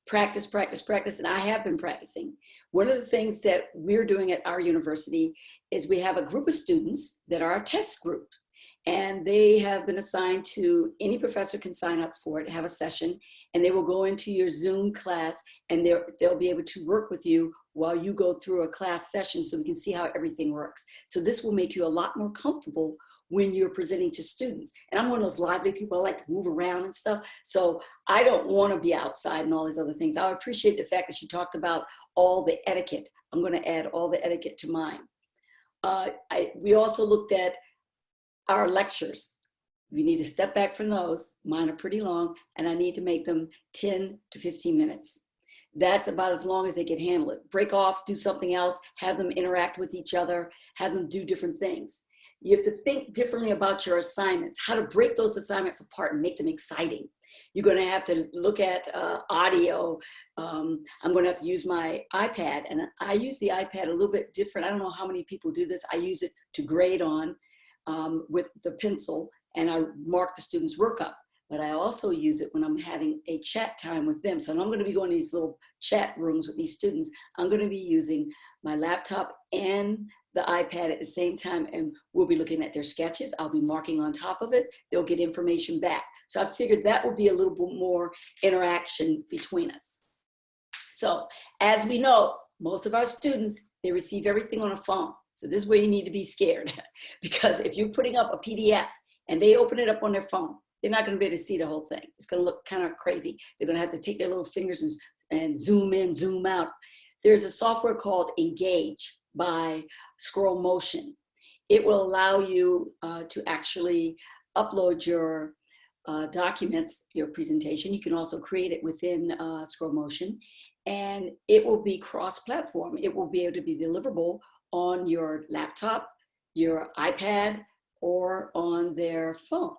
practice, practice, practice, and I have been practicing. One of the things that we're doing at our university is we have a group of students that are a test group, and they have been assigned to, any professor can sign up for it, have a session, and they will go into your Zoom class, and they'll be able to work with you while you go through a class session so we can see how everything works. So this will make you a lot more comfortable when you're presenting to students. And I'm one of those lively people, I like to move around and stuff. So I don't want to be outside and all these other things. I appreciate the fact that she talked about all the etiquette. I'm going to add all the etiquette to mine. We also looked at our lectures. We need to step back from those. Mine are pretty long, and I need to make them 10 to 15 minutes. That's about as long as they can handle it. Break off, do something else, have them interact with each other, have them do different things. You have to think differently about your assignments, how to break those assignments apart and make them exciting. You're going to have to look at audio. I'm going to have to use my iPad, and I use the iPad a little bit different. I don't know how many people do this. I use it to grade on with the pencil, and I mark the students' work up. But I also use it when I'm having a chat time with them. So I'm going to be going to these little chat rooms with these students. I'm going to be using my laptop and the iPad at the same time, and we'll be looking at their sketches. I'll be marking on top of it. They'll get information back. So I figured that would be a little bit more interaction between us. So as we know, most of our students, they receive everything on a phone. So this is where you need to be scared because if you're putting up a PDF and they open it up on their phone, they're not going to be able to see the whole thing. It's going to look kind of crazy. They're going to have to take their little fingers and zoom in, zoom out. There's a software called Engage by Scroll Motion. It will allow you to actually upload your documents, your presentation. You can also create it within Scroll Motion, and it will be cross-platform. It will be able to be deliverable on your laptop, your iPad, or on their phone.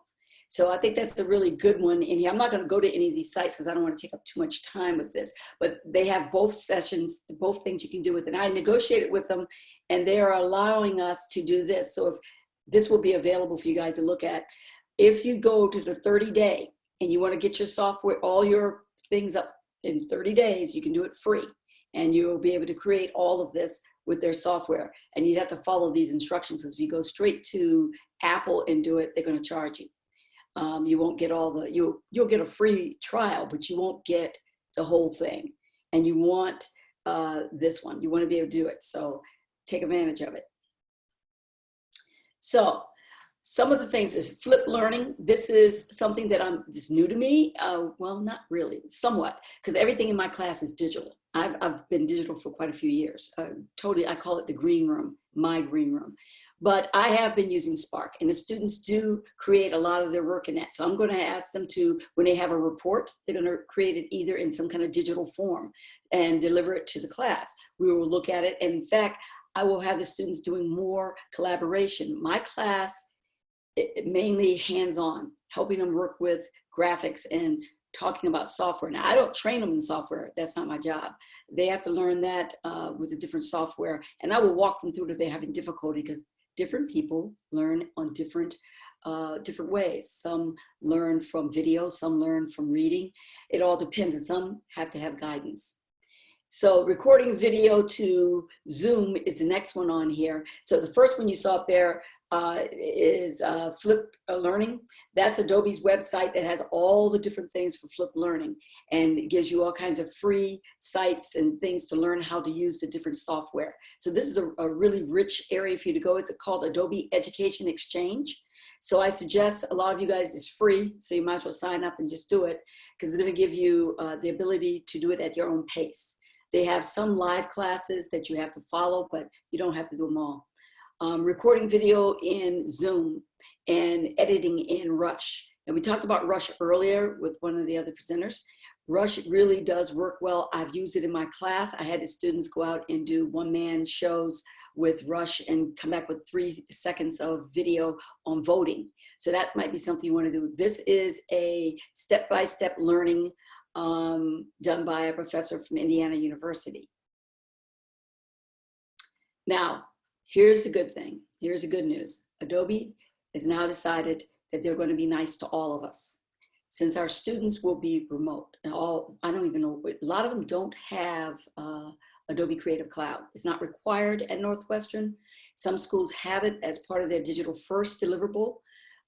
So I think that's a really good one in here. I'm not going to go to any of these sites because I don't want to take up too much time with this, but they have both sessions, both things you can do with it. And I negotiated with them, and they are allowing us to do this. So if this will be available for you guys to look at. If you go to the 30-day and you want to get your software, all your things up in 30 days, you can do it free. And you will be able to create all of this with their software. And you have to follow these instructions, because if you go straight to Apple and do it, they're going to charge you. You won't get all the, you'll get a free trial, but you won't get the whole thing. And you want this one, you want to be able to do it. So take advantage of it. So some of the things is flipped learning. This is something that I'm just new to me. Well, not really, somewhat, because everything in my class is digital. I've been digital for quite a few years. Totally, I call it the green room, my green room. But I have been using Spark, and the students do create a lot of their work in that. So I'm going to ask them to, when they have a report, they're going to create it either in some kind of digital form and deliver it to the class. We will look at it. And in fact, I will have the students doing more collaboration. My class, mainly hands-on, helping them work with graphics and talking about software. Now, I don't train them in software. That's not my job. They have to learn that with a different software. And I will walk them through it if they're having difficulty, because different people learn on different ways. Some learn from video, some learn from reading. It all depends, and some have to have guidance. So recording video to Zoom is the next one on here. So the first one you saw up there is Flip Learning. That's Adobe's website that has all the different things for Flip Learning, and it gives you all kinds of free sites and things to learn how to use the different software. So this is a really rich area for you to go. It's called Adobe Education Exchange. So I suggest a lot of you guys, it's free, so you might as well sign up and just do it, because it's going to give you the ability to do it at your own pace. They have some live classes that you have to follow, but you don't have to do them all. Recording video in Zoom and editing in Rush. And we talked about Rush earlier with one of the other presenters. Rush really does work well. I've used it in my class. I had the students go out and do one-man shows with Rush and come back with 3 seconds of video on voting. So that might be something you want to do. This is a step-by-step learning done by a professor from Indiana University. Now, here's the good thing. Here's the good news. Adobe has now decided that they're going to be nice to all of us. Since our students will be remote, and I don't even know, a lot of them don't have Adobe Creative Cloud. It's not required at Northwestern. Some schools have it as part of their digital first deliverable,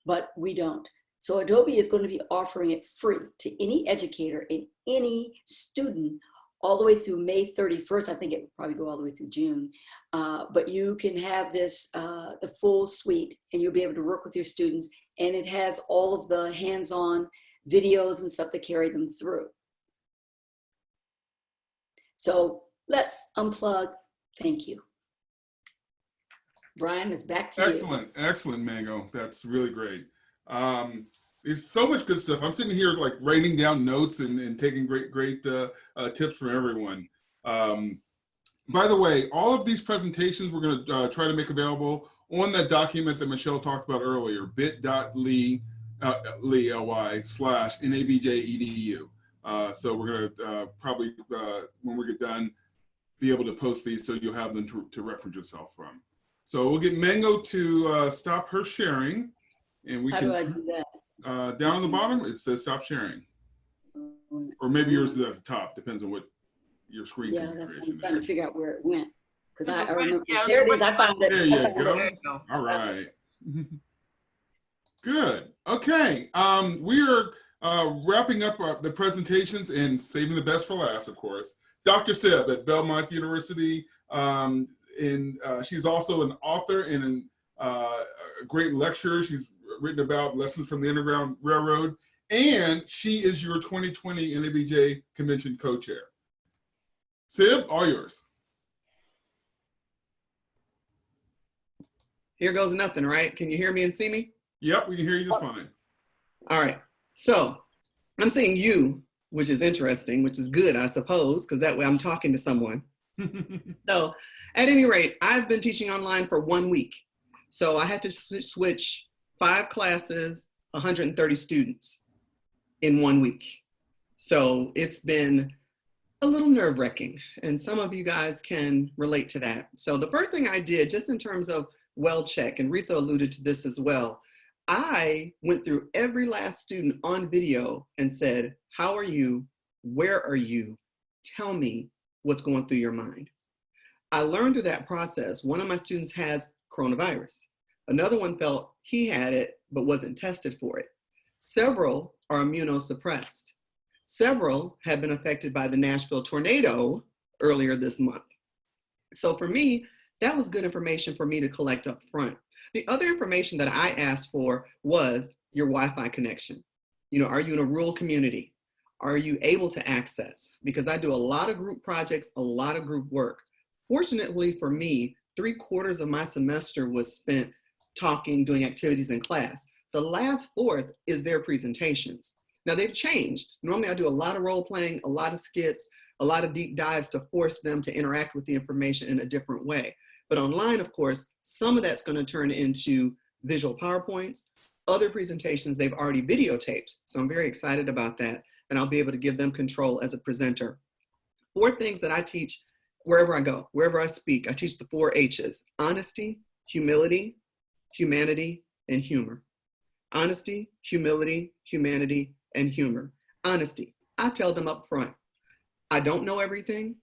but we don't. So Adobe is going to be offering it free to any educator and any student all the way through May 31st. I think it will probably go all the way through June. But you can have this, the full suite, and you'll be able to work with your students. And it has all of the hands-on videos and stuff to carry them through. So let's unplug. Thank you. Brian, it's back to you. Excellent, excellent, Mango. That's really great. There's so much good stuff. I'm sitting here like writing down notes and taking great tips from everyone. By the way, all of these presentations we're going to try to make available on that document that Michelle talked about earlier, bit.ly/NABJ-EDU. So we're going to probably, when we get done, be able to post these so you'll have them to reference yourself from. So we'll get Mango to stop her sharing, and we How can. do I do that? Down on the bottom, it says stop sharing. Or maybe yours is at the top, depends on what your screen Yeah, that's what I'm configuration trying is. to figure out where it went. Because I There's a remember, yeah, there it there's is, a I found it. There you There go. you go. All right. Good. Okay. We are wrapping up the presentations and saving the best for last, of course. Dr. Seb at Belmont University. She's also an author and a great lecturer. She's written about lessons from the Underground Railroad, and she is your 2020 NABJ Convention co-chair. Sib, all yours. Here goes nothing, right? Can you hear me and see me? Yep, we can hear you just fine. All right. So I'm saying you, which is interesting, which is good, I suppose, because that way I'm talking to someone. So at any rate, I've been teaching online for 1 week. So I had to switch 5 classes, 130 students in 1 week. So it's been a little nerve-wracking, and some of you guys can relate to that. So the first thing I did, just in terms of well check, and Retha alluded to this as well, I went through every last student on video and said, how are you? Where are you? Tell me what's going through your mind. I learned through that process, one of my students has coronavirus. Another one felt he had it, but wasn't tested for it. Several are immunosuppressed. Several have been affected by the Nashville tornado earlier this month. So for me, that was good information for me to collect up front. The other information that I asked for was your Wi-Fi connection. You know, are you in a rural community? Are you able to access? Because I do a lot of group projects, a lot of group work. Fortunately for me, 3/4 of my semester was spent talking, doing activities in class. The last 1/4 is their presentations. Now they've changed. Normally I do a lot of role playing, a lot of skits, a lot of deep dives to force them to interact with the information in a different way. But online, of course, some of that's going to turn into visual PowerPoints. Other presentations they've already videotaped. So I'm very excited about that. And I'll be able to give them control as a presenter. 4 things that I teach wherever I go, wherever I speak. I teach the 4 H's: honesty, humility, humanity, and humor. Honesty, humility, humanity, and humor. Honesty, I tell them up front, I don't know everything.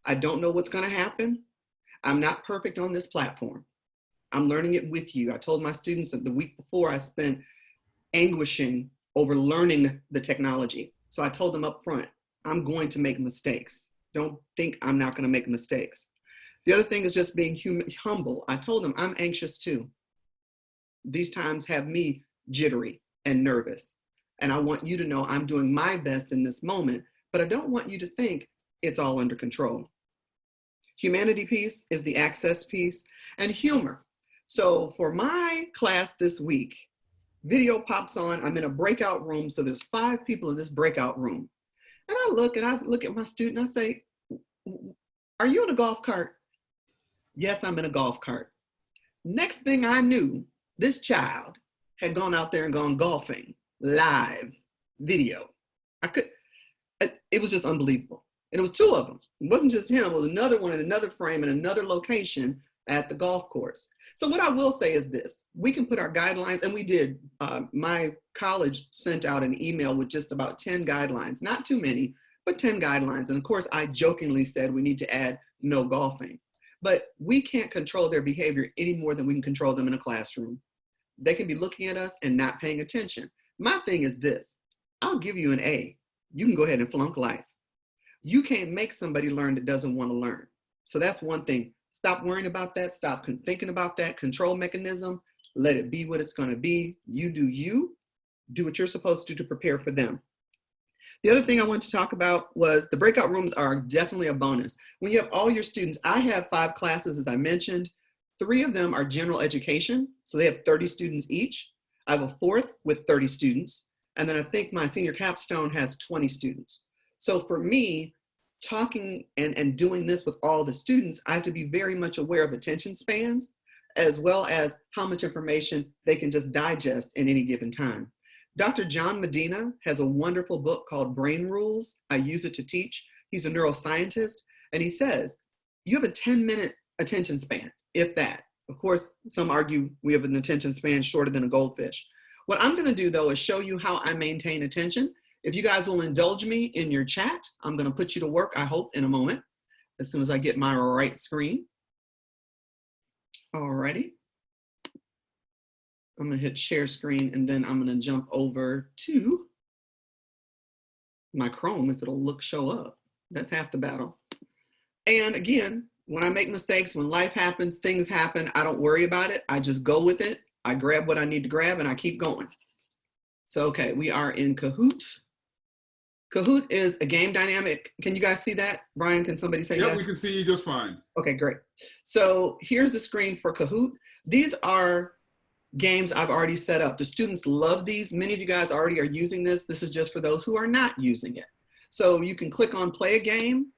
I don't know what's going to happen. I'm not perfect on this platform. I'm learning it with you. I told my students that the week before I spent anguishing over learning the technology. So I told them up front, I'm going to make mistakes. Don't think I'm not going to make mistakes. The other thing is just being humble. I told them I'm anxious too. These times have me jittery and nervous. And I want you to know I'm doing my best in this moment, but I don't want you to think it's all under control. Humanity piece is the access piece, and humor. So for my class this week, video pops on, I'm in a breakout room, so there's 5 people in this breakout room. And I look at my student, I say, are you in a golf cart? Yes, I'm in a golf cart. Next thing I knew, this child had gone out there and gone golfing, live video. It was just unbelievable. And it was two of them. It wasn't just him, it was another one in another frame in another location at the golf course. So what I will say is this, we can put our guidelines, and we did, my college sent out an email with just about 10 guidelines, not too many, but 10 guidelines. And of course, I jokingly said we need to add no golfing. But we can't control their behavior any more than we can control them in a classroom. They can be looking at us and not paying attention. My thing is this, I'll give you an A. You can go ahead and flunk life. You can't make somebody learn that doesn't want to learn. So that's one thing. Stop worrying about that. Stop thinking about that control mechanism. Let it be what it's going to be. You do what you're supposed to do to prepare for them. The other thing I want to talk about was the breakout rooms are definitely a bonus. When you have all your students, I have 5 classes, as I mentioned. 3 of them are general education, so they have 30 students each. I have a 4th with 30 students, and then I think my senior capstone has 20 students. So for me, talking and doing this with all the students, I have to be very much aware of attention spans, as well as how much information they can just digest in any given time. Dr. John Medina has a wonderful book called Brain Rules. I use it to teach. He's a neuroscientist, and he says, you have a 10-minute attention span, if that. Of course, some argue we have an attention span shorter than a goldfish. What I'm gonna do though is show you how I maintain attention. If you guys will indulge me in your chat, I'm gonna put you to work, I hope, in a moment, as soon as I get my right screen. Alrighty. I'm gonna hit share screen, and then I'm gonna jump over to my Chrome if it'll show up. That's half the battle. And again, when I make mistakes, when life happens, things happen, I don't worry about it. I just go with it. I grab what I need to grab and I keep going. So, okay, we are in Kahoot. Kahoot is a game dynamic. Can you guys see that? Brian, can somebody say that? Yeah, we can see you just fine. Okay, great. So here's the screen for Kahoot. These are games I've already set up. The students love these. Many of you guys already are using this. This is just for those who are not using it. So you can click on play a game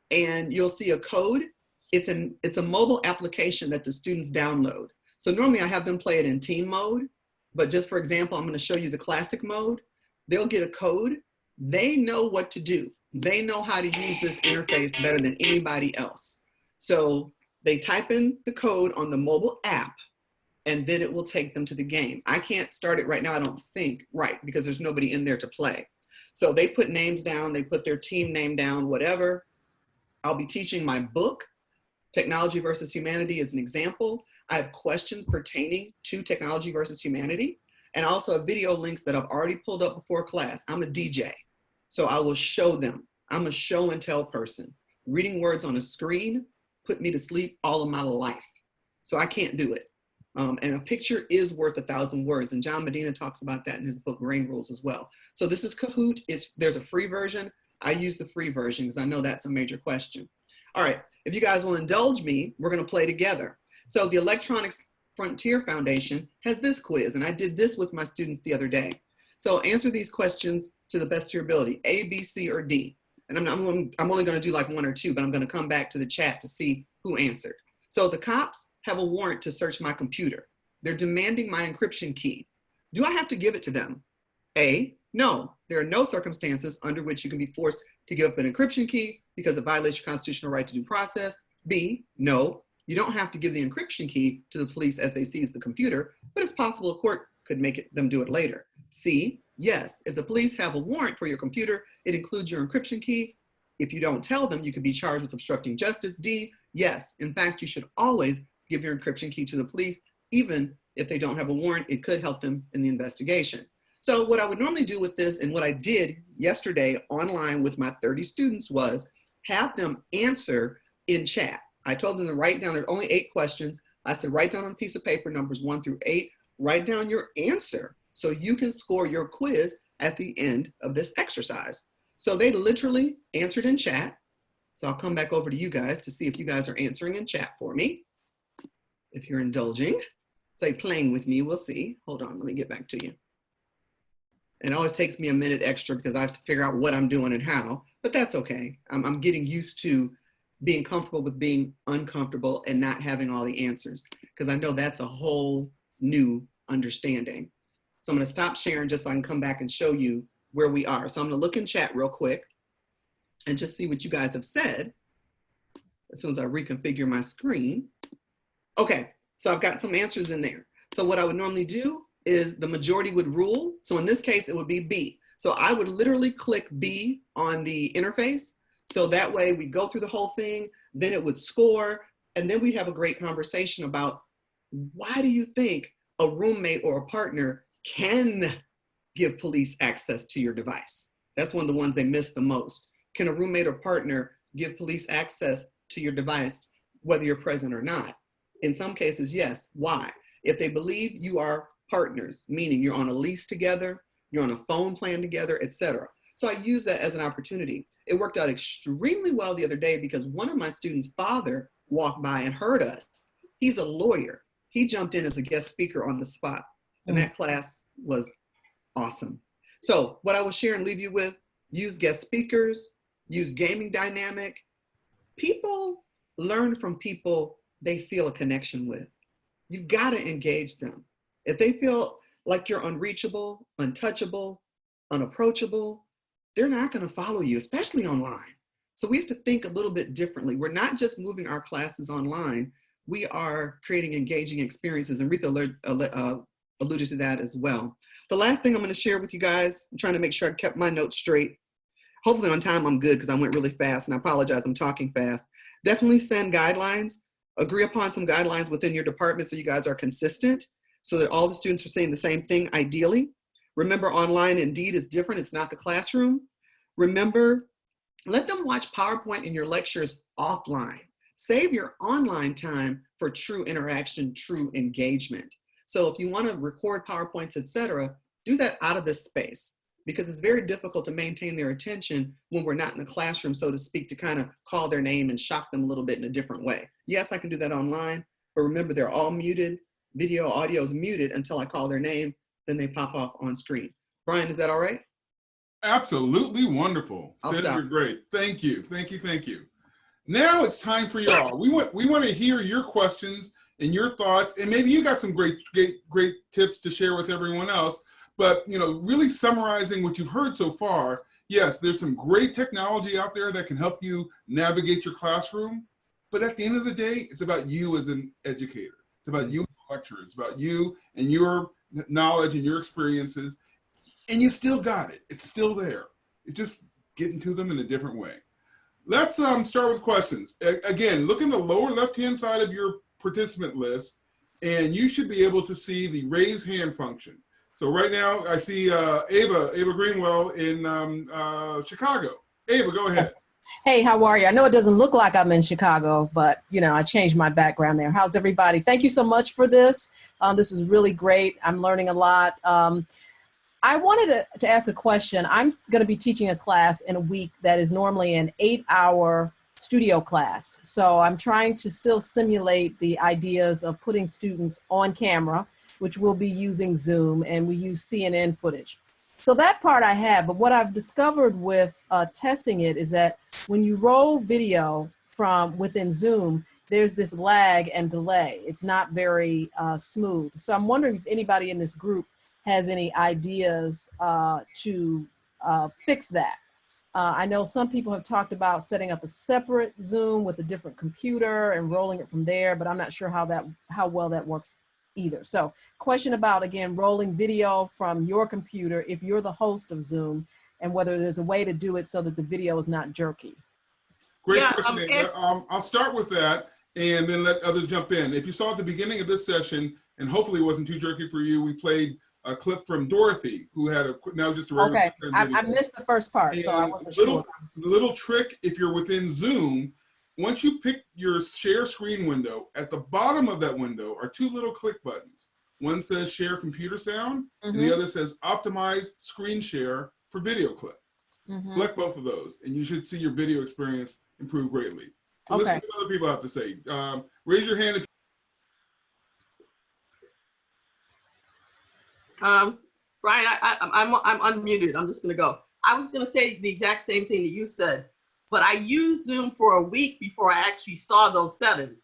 and you'll see a code. It's a mobile application that the students download. So normally I have them play it in team mode, but just for example, I'm going to show you the classic mode. They'll get a code. They know what to do. They know how to use this interface better than anybody else. So they type in the code on the mobile app, and then it will take them to the game. I can't start it right now, I don't think, right, because there's nobody in there to play. So they put names down, they put their team name down, whatever. I'll be teaching my book, Technology versus Humanity is an example. I have questions pertaining to technology versus humanity, and also have video links that I've already pulled up before class. I'm a DJ, so I will show them. I'm a show and tell person. Reading words on a screen put me to sleep all of my life, so I can't do it. And a picture is worth 1,000 words, and John Medina talks about that in his book, Brain Rules, as well. So this is Kahoot. There's a free version. I use the free version because I know that's a major question. All right, if you guys will indulge me, we're gonna play together. So the Electronics Frontier Foundation has this quiz, and I did this with my students the other day. So answer these questions to the best of your ability, A, B, C, or D. And I'm only gonna do like 1 or 2, but I'm gonna come back to the chat to see who answered. So the cops have a warrant to search my computer. They're demanding my encryption key. Do I have to give it to them? A, no, there are no circumstances under which you can be forced to give up an encryption key because it violates your constitutional right to due process. B, no, you don't have to give the encryption key to the police as they seize the computer, but it's possible a court could make them do it later. C, yes, if the police have a warrant for your computer, it includes your encryption key. If you don't tell them, you could be charged with obstructing justice. D, yes, in fact, you should always give your encryption key to the police, even if they don't have a warrant. It could help them in the investigation. So what I would normally do with this, and what I did yesterday online with my 30 students, was have them answer in chat. I told them to write down, there are only 8 questions. I said, write down on a piece of paper numbers 1 through 8, write down your answer so you can score your quiz at the end of this exercise. So they literally answered in chat. So I'll come back over to you guys to see if you guys are answering in chat for me. If you're indulging, say playing with me, we'll see. Hold on, let me get back to you. It always takes me a minute extra because I have to figure out what I'm doing and how, but that's okay. I'm getting used to being comfortable with being uncomfortable and not having all the answers. Because I know that's a whole new understanding. So I'm going to stop sharing just so I can come back and show you where we are. So I'm going to look in chat real quick and just see what you guys have said as soon as I reconfigure my screen. Okay, so I've got some answers in there. So what I would normally do is the majority would rule. So in this case, it would be B. So I would literally click B on the interface. So that way we go through the whole thing, then it would score, and then we have a great conversation about why do you think a roommate or a partner can give police access to your device? That's one of the ones they miss the most. Can a roommate or partner give police access to your device, whether you're present or not? In some cases, yes. Why? If they believe you are partners, meaning you're on a lease together, you're on a phone plan together, etc. So I use that as an opportunity. It worked out extremely well the other day because one of my students' father walked by and heard us. He's a lawyer. He jumped in as a guest speaker on the spot. And that class was awesome. So what I will share and leave you with, use guest speakers, use gaming dynamic. People learn from people they feel a connection with. You've got to engage them. If they feel like you're unreachable, untouchable, unapproachable, they're not going to follow you, especially online. So we have to think a little bit differently. We're not just moving our classes online, we are creating engaging experiences, and Rita alluded to that as well. The last thing I'm going to share with you guys, I'm trying to make sure I kept my notes straight. Hopefully on time I'm good because I went really fast, and I apologize, I'm talking fast. Definitely send guidelines. Agree upon some guidelines within your department so you guys are consistent, so that all the students are saying the same thing ideally. Remember, online indeed is different. It's not the classroom. Remember, let them watch PowerPoint in your lectures offline. Save your online time for true interaction, true engagement. So if you want to record PowerPoints, etc., do that out of this space, because it's very difficult to maintain their attention when we're not in the classroom, so to speak, to kind of call their name and shock them a little bit in a different way. Yes, I can do that online, but remember, they're all muted. Video, audio is muted until I call their name, then they pop off on screen. Brian, is that all right? Absolutely wonderful. Senator, great. Thank you, thank you, thank you. Now it's time for y'all. We want to hear your questions and your thoughts, and maybe you got some great tips to share with everyone else. But really summarizing what you've heard so far, yes, there's some great technology out there that can help you navigate your classroom. But at the end of the day, it's about you as an educator. It's about you as a lecturer. It's about you and your knowledge and your experiences. And you still got it. It's still there. It's just getting to them in a different way. Let's start with questions. Again, look in the lower left-hand side of your participant list, and you should be able to see the raise hand function. So right now, I see Ava Greenwell in Chicago. Ava, go ahead. Hey, how are you? I know it doesn't look like I'm in Chicago, but I changed my background there. How's everybody? Thank you so much for this. This is really great. I'm learning a lot. I wanted to ask a question. I'm going to be teaching a class in a week that is normally an 8-hour studio class. So I'm trying to still simulate the ideas of putting students on camera, which we'll be using Zoom, and we use CNN footage. So that part I have, but what I've discovered with testing it is that when you roll video from within Zoom, there's this lag and delay. It's not very smooth. So I'm wondering if anybody in this group has any ideas to fix that. I know some people have talked about setting up a separate Zoom with a different computer and rolling it from there, but I'm not sure how well that works either. So question about, again, rolling video from your computer if you're the host of Zoom, and whether there's a way to do it so that the video is not jerky. Great question. I'll start with that and then let others jump in. If you saw at the beginning of this session, and hopefully it wasn't too jerky for you, we played a clip from Dorothy, who had just a regular okay. I missed the first part, so I wasn't sure. The little trick, if you're within Zoom, once you pick your share screen window, at the bottom of that window are two little click buttons. One says share computer sound, and the other says optimize screen share for video clip. Select both of those, and you should see your video experience improve greatly. So listen to what other people have to say. Raise your hand if Brian, I'm unmuted. I'm just going to go. I was going to say the exact same thing that you said. but I used Zoom for a week before I actually saw those settings.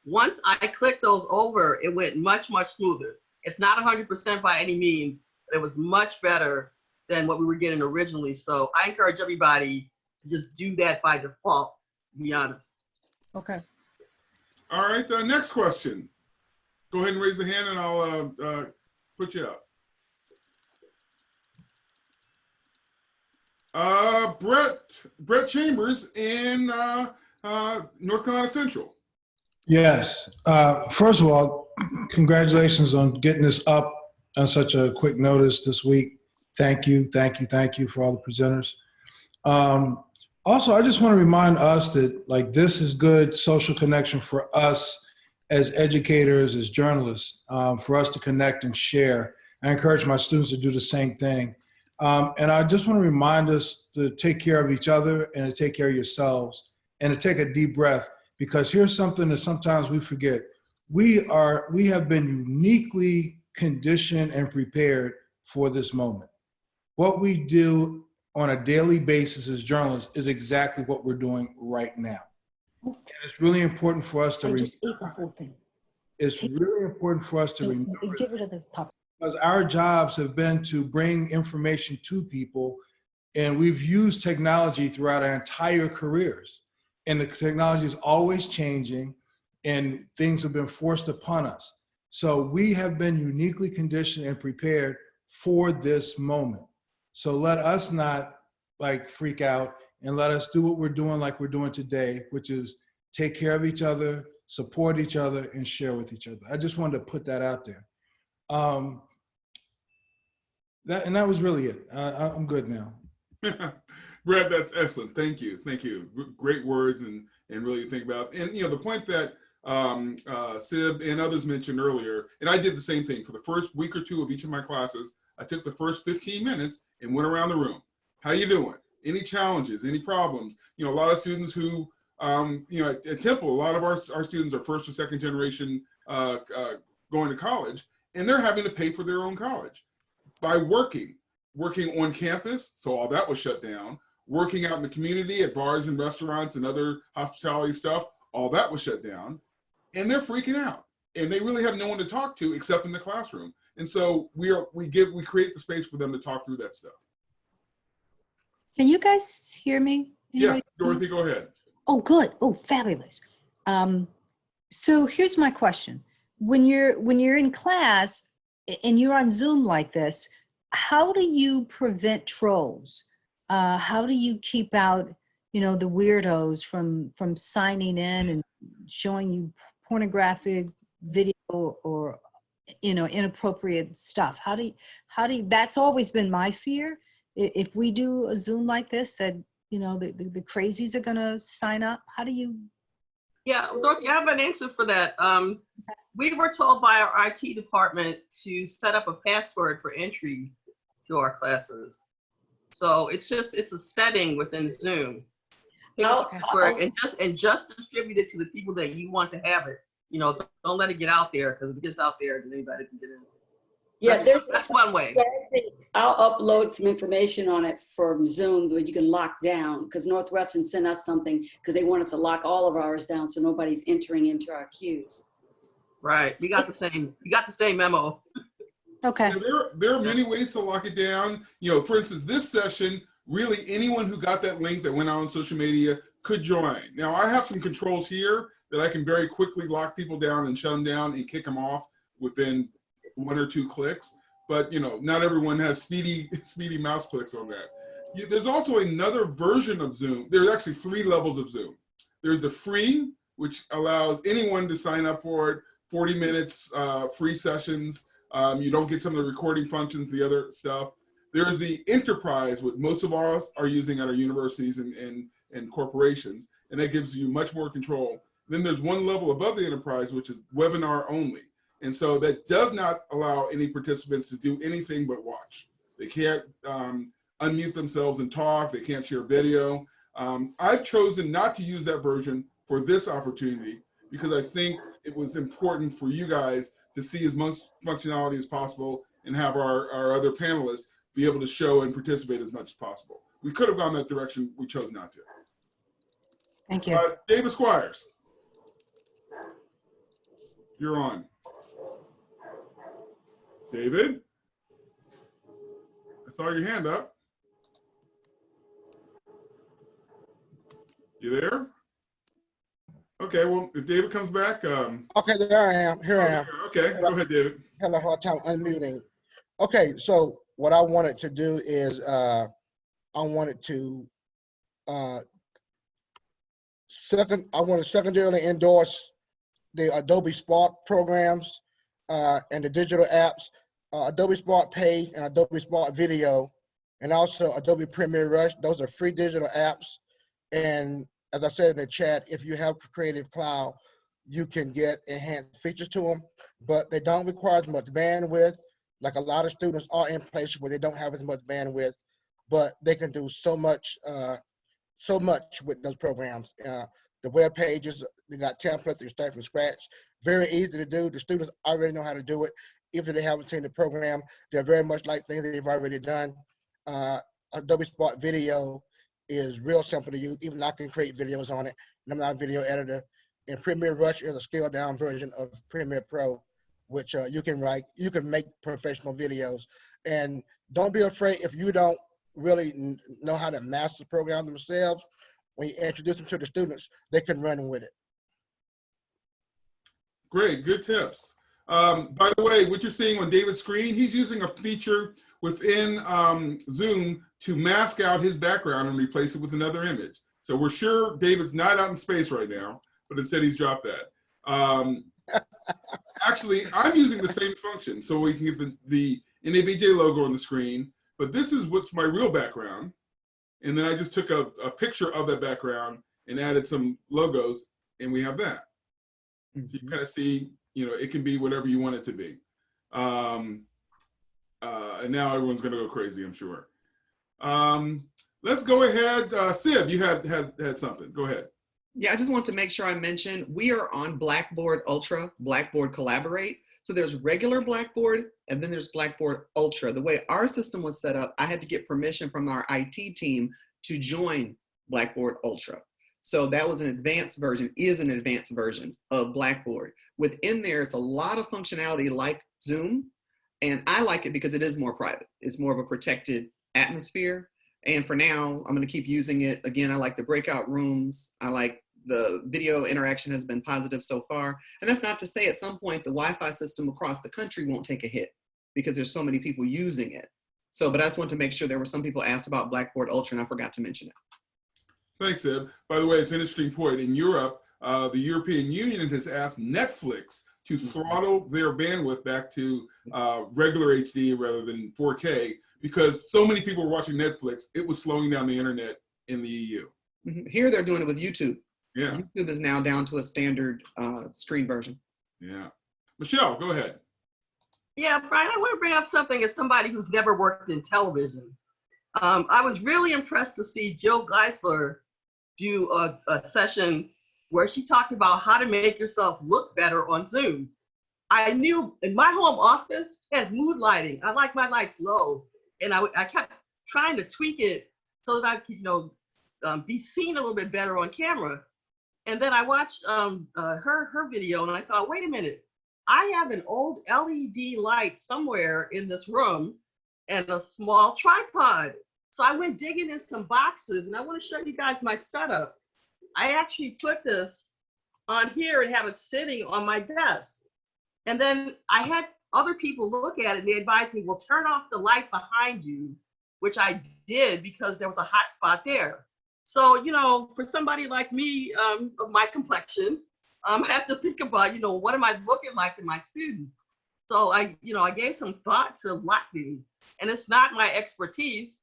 Once I clicked those over, it went much, much smoother. It's not 100% by any means, but it was much better than what we were getting originally. So I encourage everybody to just do that by default, to be honest. Okay. All right, next question. Go ahead and raise the hand and I'll put you up. Brett Chambers in North Carolina Central. Yes. First of all, congratulations on getting this up on such a quick notice this week. Thank you, thank you, thank you for all the presenters. Also, I just want to remind us that like this is good social connection for us as educators, as journalists, for us to connect and share. I encourage my students to do the same thing. And I just want to remind us to take care of each other and to take care of yourselves and to take a deep breath, because here's something that sometimes we forget. We have been uniquely conditioned and prepared for this moment. What we do on a daily basis as journalists is exactly what we're doing right now. And it's really important for us to remember. Just ate the whole thing. It's really important for us to remember. Get rid of the top. Because our jobs have been to bring information to people, and we've used technology throughout our entire careers. And the technology is always changing, and things have been forced upon us. So we have been uniquely conditioned and prepared for this moment. So let us not like freak out, and let us do what we're doing like we're doing today, which is take care of each other, support each other, and share with each other. I just wanted to put that out there. That was really it. I'm good now. Brett, that's excellent. Thank you. Thank you. Great words and really think about, and the point that Sib and others mentioned earlier, and I did the same thing for the first week or two of each of my classes. I took the first 15 minutes and went around the room. How you doing? Any challenges, any problems? A lot of students who, at Temple, a lot of our students are first or second generation going to college, and they're having to pay for their own college by working on campus. So all that was shut down. Working out in the community at bars and restaurants and other hospitality stuff, all that was shut down. And they're freaking out. And they really have no one to talk to except in the classroom. And so we create the space for them to talk through that stuff. Can you guys hear me? Yes, Dorothy, go ahead. Oh, good. Oh, fabulous. So here's my question. When you're in class and you're on Zoom like this, how do you prevent trolls? How do you keep out, the weirdos from signing in and showing you pornographic video or, inappropriate stuff? How do you, that's always been my fear. If we do a Zoom like this, that, the crazies are going to sign up. How do you? Yeah, Dorothy, I have an answer for that. We were told by our IT department to set up a password for entry to our classes. So it's a setting within Zoom. Pick a password and just distribute it to the people that you want to have it. Don't let it get out there, because if it gets out there, then anybody can get in. Yeah, that's one way. I'll upload some information on it for Zoom where you can lock down, because Northwestern sent us something because they want us to lock all of ours down so nobody's entering into our queues. Right. We got the same memo. Okay. Yeah, there are many ways to lock it down. For instance, this session, really anyone who got that link that went out on social media could join. Now I have some controls here that I can very quickly lock people down and shut them down and kick them off within 1 or 2 clicks. But not everyone has speedy mouse clicks on that. There's also another version of Zoom. There's actually 3 levels of Zoom. There's the free, which allows anyone to sign up for it, 40 minutes, free sessions. You don't get some of the recording functions, the other stuff. There's the enterprise, what most of us are using at our universities and corporations, and that gives you much more control. Then there's one level above the enterprise, which is webinar only. And so that does not allow any participants to do anything but watch. They can't unmute themselves and talk. They can't share video. I've chosen not to use that version for this opportunity because I think it was important for you guys to see as much functionality as possible and have our other panelists be able to show and participate as much as possible. We could have gone that direction. We chose not to. Thank you. David Squires, you're on. David, I saw your hand up. You there? Okay, well, if David comes back. Okay, there I am. Here I am. Okay, go ahead, David. Had a hard time unmuting. Okay, so what I wanted to do is I wanted to secondarily endorse the Adobe Spark programs and the digital apps, Adobe Spark Page and Adobe Spark Video, and also Adobe Premiere Rush. Those are free digital apps. And as I said in the chat, if you have Creative Cloud, you can get enhanced features to them, but they don't require as much bandwidth. Like a lot of students are in places where they don't have as much bandwidth, but they can do so much with those programs. The web pages, they got templates, they start from scratch. Very easy to do. The students already know how to do it. Even if they haven't seen the program, they're very much like things that they've already done. Adobe Spark Video is real simple to use. Even I can create videos on it, and I'm not a video editor. And Premiere Rush is a scaled down version of Premiere Pro, which you can make professional videos. And don't be afraid if you don't really know how to master the program themselves. When you introduce them to the students, they can run with it. Great, good tips. By the way, what you're seeing on David's screen, he's using a feature within Zoom to mask out his background and replace it with another image. So we're sure David's not out in space right now, but instead he's dropped that. Actually, I'm using the same function so we can get the NABJ logo on the screen, but this is what's my real background. And then I just took a picture of that background and added some logos, and we have that. So you kind of see, it can be whatever you want it to be. And now everyone's gonna go crazy, I'm sure. Let's go ahead. Sib, you had something, go ahead. Yeah, I just want to make sure I mention, we are on Blackboard Ultra, Blackboard Collaborate. So there's regular Blackboard, and then there's Blackboard Ultra. The way our system was set up, I had to get permission from our IT team to join Blackboard Ultra. So that was an advanced version, is an advanced version of Blackboard. Within there is a lot of functionality like Zoom, and I like it because it is more private. It's more of a protected atmosphere. And for now, I'm gonna keep using it. Again, I like the breakout rooms. I like the video interaction has been positive so far. And that's not to say at some point the Wi-Fi system across the country won't take a hit because there's so many people using it. So, but I just want to make sure there were some people asked about Blackboard Ultra and I forgot to mention it. Thanks, Ed. By the way, it's an interesting point. In Europe, the European Union has asked Netflix to throttle their bandwidth back to regular HD rather than 4K because so many people were watching Netflix, it was slowing down the internet in the EU. Here they're doing it with YouTube. Yeah. YouTube is now down to a standard screen version. Yeah. Michelle, go ahead. Yeah, Brian, I want to bring up something as somebody who's never worked in television. I was really impressed to see Jill Geisler do a session where she talked about how to make yourself look better on Zoom. I knew in my home office has mood lighting. I like my lights low, and I kept trying to tweak it so that I could, be seen a little bit better on camera. And then I watched her video and I thought, wait a minute, I have an old LED light somewhere in this room and a small tripod. So I went digging in some boxes and I want to show you guys my setup. I actually put this on here and have it sitting on my desk. And then I had other people look at it and they advised me, well, turn off the light behind you, which I did because there was a hot spot there. So, for somebody like me, of my complexion, I have to think about, what am I looking like to my students? So I gave some thought to lighting, and it's not my expertise,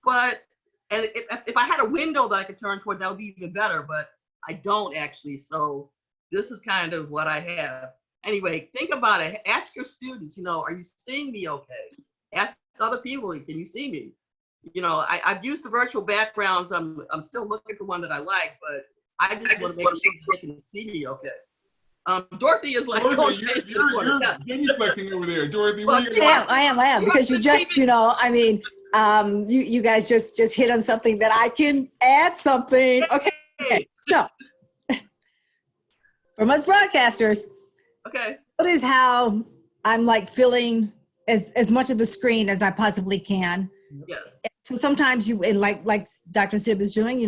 but, and if I had a window that I could turn toward, that would be even better, but I don't actually. So this is kind of what I have. Anyway, think about it. Ask your students, are you seeing me okay? Ask other people, can you see me? I've used the virtual backgrounds. I'm still looking for one that I like, but I just want to make sure they can see me okay. Dorothy is like, Dorothy, you're genuflecting over there. Dorothy, well, I am, because you just, you guys just hit on something that I can add something. Okay. Okay. So, from us broadcasters, Okay. notice how I'm like filling as much of the screen as I possibly can. Yes. So sometimes you, and like Dr. Sib is doing,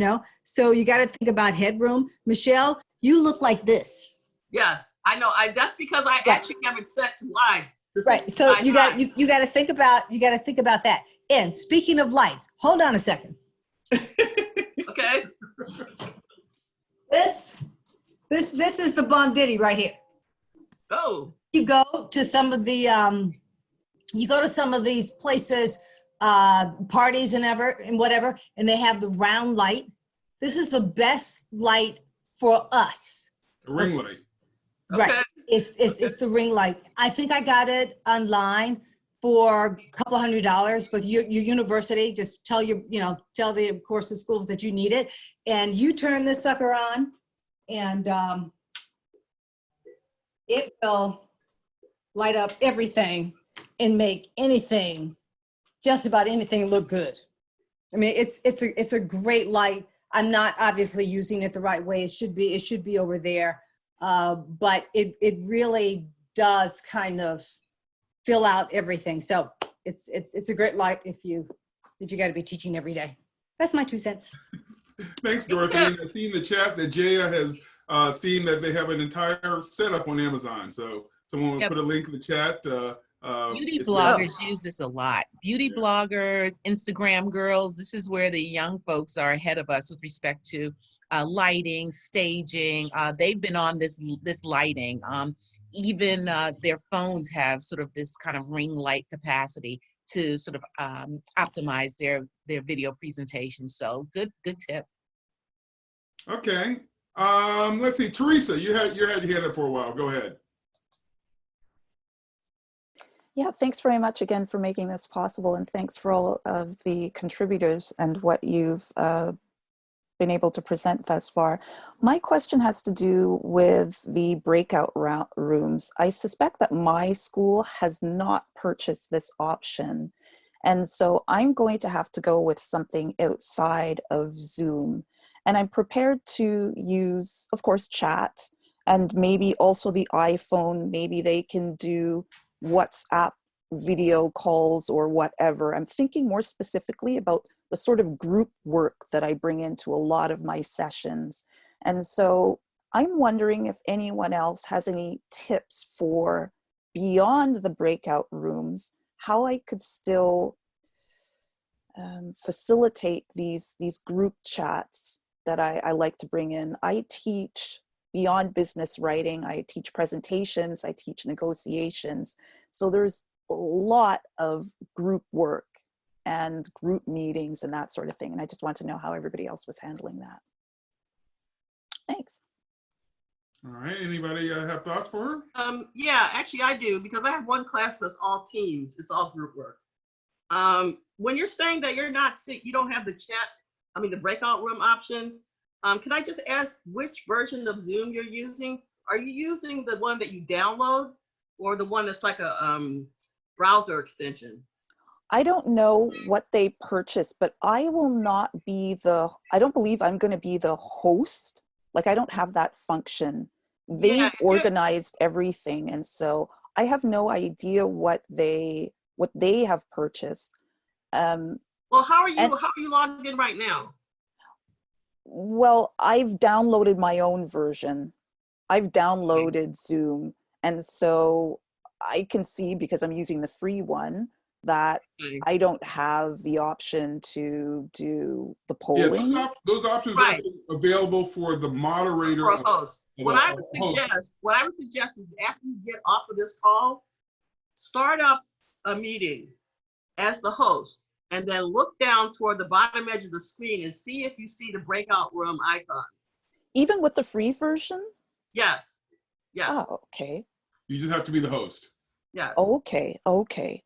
so you got to think about headroom. Michelle, you look like this. Yes. I know. That's because I actually have it set to wide. Right. So you got to think about that. And speaking of lights, hold on a second. Okay. This is the Bon Diddy right here. Oh. You go to some of the these places, parties and whatever, and they have the round light. This is the best light for us. The ring light. Right. Okay. It's the ring light. I think I got it online for a couple $100, but your university, just tell the, of course, the schools that you need it, and you turn this sucker on, and it will light up everything and make anything, just about anything, look good. I mean, it's a great light. I'm not obviously using it the right way. It should be over there, but it really does kind of fill out everything. So it's a great light if you got to be teaching every day. That's my 2 cents. Thanks, Dorothy. And I see in the chat that Jaya has seen that they have an entire setup on Amazon. So someone will put a link in the chat. Beauty bloggers use this a lot. Beauty bloggers, Instagram girls, this is where the young folks are ahead of us with respect to lighting, staging. They've been on this lighting. Even their phones have sort of this kind of ring light capacity to sort of optimize their video presentation. So good tip. Okay. Let's see, Teresa, you had your hand up for a while. Go ahead. Yeah, thanks very much again for making this possible, and thanks for all of the contributors and what you've been able to present thus far. My question has to do with the breakout rooms. I suspect that my school has not purchased this option, and so I'm going to have to go with something outside of Zoom. And I'm prepared to use, of course, chat, and maybe also the iPhone. Maybe they can do WhatsApp video calls or whatever. I'm thinking more specifically about the sort of group work that I bring into a lot of my sessions. And so I'm wondering if anyone else has any tips for beyond the breakout rooms, how I could still facilitate these group chats that I like to bring in. I teach beyond business writing. I teach presentations, I teach negotiations. So there's a lot of group work and group meetings and that sort of thing. And I just want to know how everybody else was handling that. Thanks. All right, anybody have thoughts for her? Yeah, actually I do, because I have one class that's all teams. It's all group work. When you're saying that you're not sick, you don't have the the breakout room option, can I just ask which version of Zoom you're using? Are you using the one that you download or the one that's like a browser extension? I don't know what they purchased, but I will not be I don't believe I'm going to be the host. Like, I don't have that function. They've organized everything. And so I have no idea what they have purchased. Well, how are you logged in right now? Well, I've downloaded my own version. I've downloaded Zoom. And so I can see, because I'm using the free one, that I don't have the option to do the polling. Yeah, those options are available for the moderator. For a host. What I would suggest is after you get off of this call, start up a meeting as the host, and then look down toward the bottom edge of the screen and see if you see the breakout room icon. Even with the free version? Yes. Yes. Oh, okay. You just have to be the host. Yes. Okay. Okay.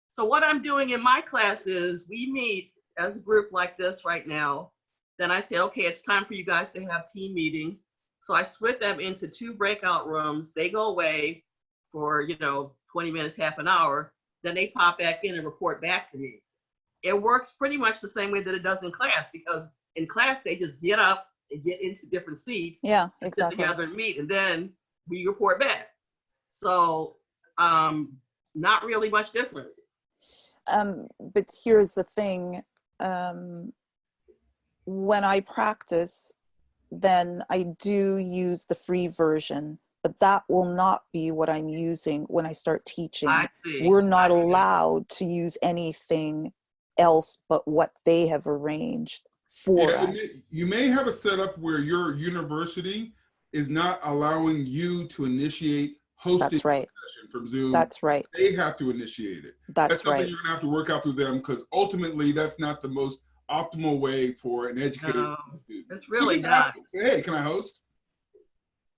So what I'm doing in my class is we meet as a group like this right now. Then I say, okay, it's time for you guys to have team meetings. So I split them into 2 breakout rooms. They go away for, 20 minutes, half an hour. Then they pop back in and report back to me. It works pretty much the same way that it does in class, because in class, they just get up, and get into different seats. Yeah, and exactly. Sit together and meet, and then we report back. So not really much difference. But here's the thing. When I practice, then I do use the free version, but that will not be what I'm using when I start teaching. I see. We're not allowed to use anything else but what they have arranged for us. You may have a setup where your university is not allowing you to initiate hosting That's right. the session from Zoom. That's right. They have to initiate it. That's something right. you're gonna have to work out through them, because ultimately that's not the most optimal way for an educator to do. It's really You can not. ask them, say, hey, can I host?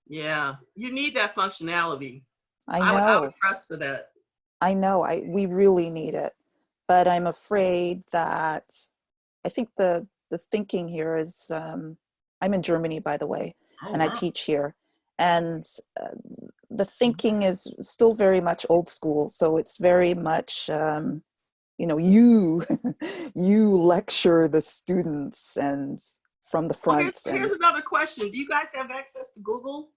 Yeah, you need that functionality. I I know. would press for that. I know. We really need it, but I'm afraid that I think the thinking here is I'm in Germany, by the way, and I teach here, and the thinking is still very much old school. So it's very much you know, you lecture the students and from the front. Here's another question. Do you guys have access to Google?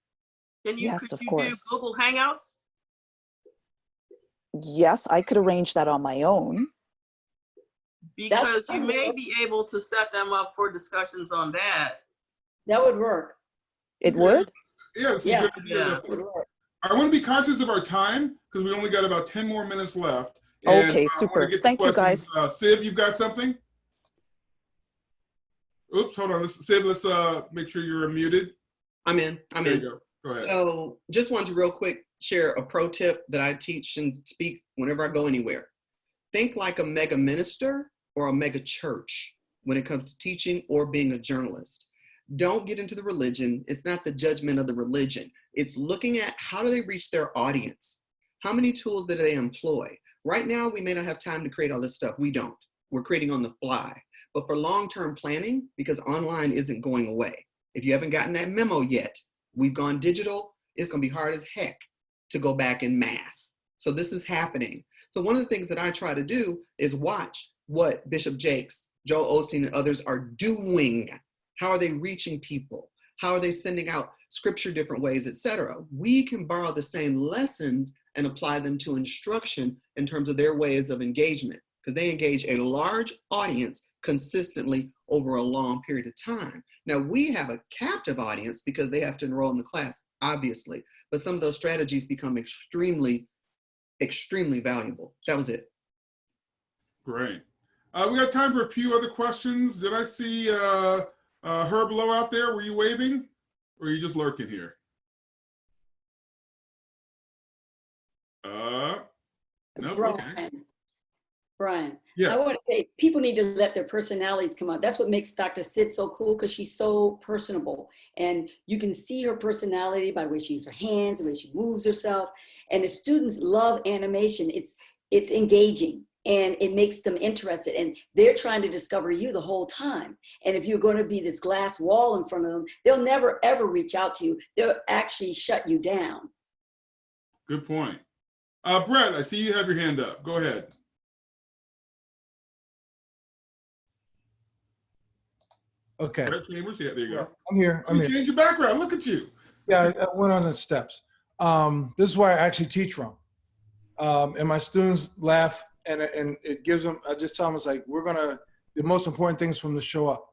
Yes, of do course. Google Hangouts? Yes, I could arrange that on my own. Because you may be able to set them up for discussions on that. That would work. It would? Yeah, it's a good idea. I want to be conscious of our time because we only got about 10 more minutes left. Okay, super. Thank you, guys. Siv, you've got something? Oops, hold on. Siv, let's make sure you're muted. I'm in. There you go ahead. So just wanted to real quick share a pro tip that I teach and speak whenever I go anywhere. Think like a mega minister or a mega church when it comes to teaching or being a journalist. Don't get into the religion. It's not the judgment of the religion. It's looking at how do they reach their audience? How many tools do they employ? Right now, we may not have time to create all this stuff. We don't. We're creating on the fly. But for long-term planning, because online isn't going away. If you haven't gotten that memo yet, we've gone digital. It's going to be hard as heck to go back in mass. So this is happening. So one of the things that I try to do is watch what Bishop Jakes, Joel Osteen, and others are doing. How are they reaching people? How are they sending out scripture different ways, etc.? We can borrow the same lessons and apply them to instruction in terms of their ways of engagement, because they engage a large audience consistently over a long period of time. Now, we have a captive audience because they have to enroll in the class, obviously, but some of those strategies become extremely, extremely valuable. That was it. Great. We got time for a few other questions. Did I see Herb Lowe out there? Were you waving or are you just lurking here? Nope, okay. Brian, yes. I want to say people need to let their personalities come out. That's what makes Dr. Sid so cool, because she's so personable. And you can see her personality by the way she uses her hands, the way she moves herself. And the students love animation. It's engaging and it makes them interested. And they're trying to discover you the whole time. And if you're going to be this glass wall in front of them, they'll never, ever reach out to you. They'll actually shut you down. Good point. Brett, I see you have your hand up. Go ahead. Okay. Brett Chambers, yeah, there you go. I'm here. You changed your background. Look at you. Yeah, I went on the steps. This is where I actually teach from. And my students laugh, and it gives them, I just tell them, it's like, the most important things from the show up.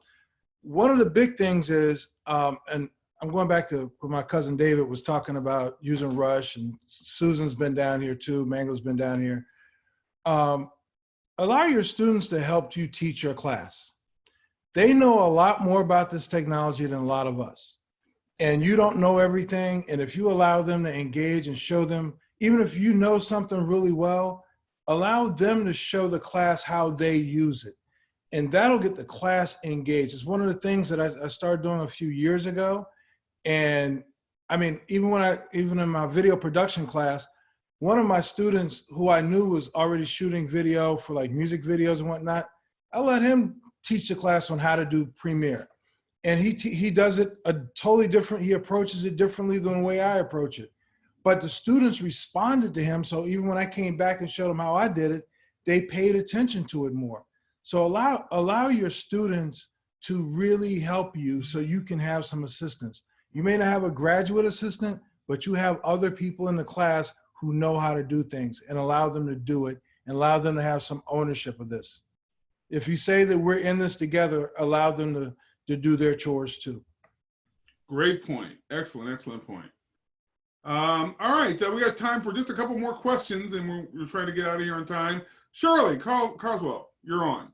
One of the big things is, and I'm going back to what my cousin David was talking about using Rush, and Susan's been down here too, Mango's been down here. Allow your students to help you teach your class. They know a lot more about this technology than a lot of us. And you don't know everything. And if you allow them to engage and show them, even if you know something really well, allow them to show the class how they use it. And that'll get the class engaged. It's one of the things that I started doing a few years ago. And I mean, even in my video production class, one of my students who I knew was already shooting video for like music videos and whatnot, I let him teach the class on how to do Premiere. And he does it totally different. He approaches it differently than the way I approach it. But the students responded to him. So even when I came back and showed them how I did it, they paid attention to it more. So allow your students to really help you so you can have some assistance. You may not have a graduate assistant, but you have other people in the class who know how to do things, and allow them to do it and allow them to have some ownership of this. If you say that we're in this together, allow them to do their chores too. Great point. Excellent, excellent point. All right, we got time for just a couple more questions, and we're trying to get out of here on time. Shirley Carswell, you're on.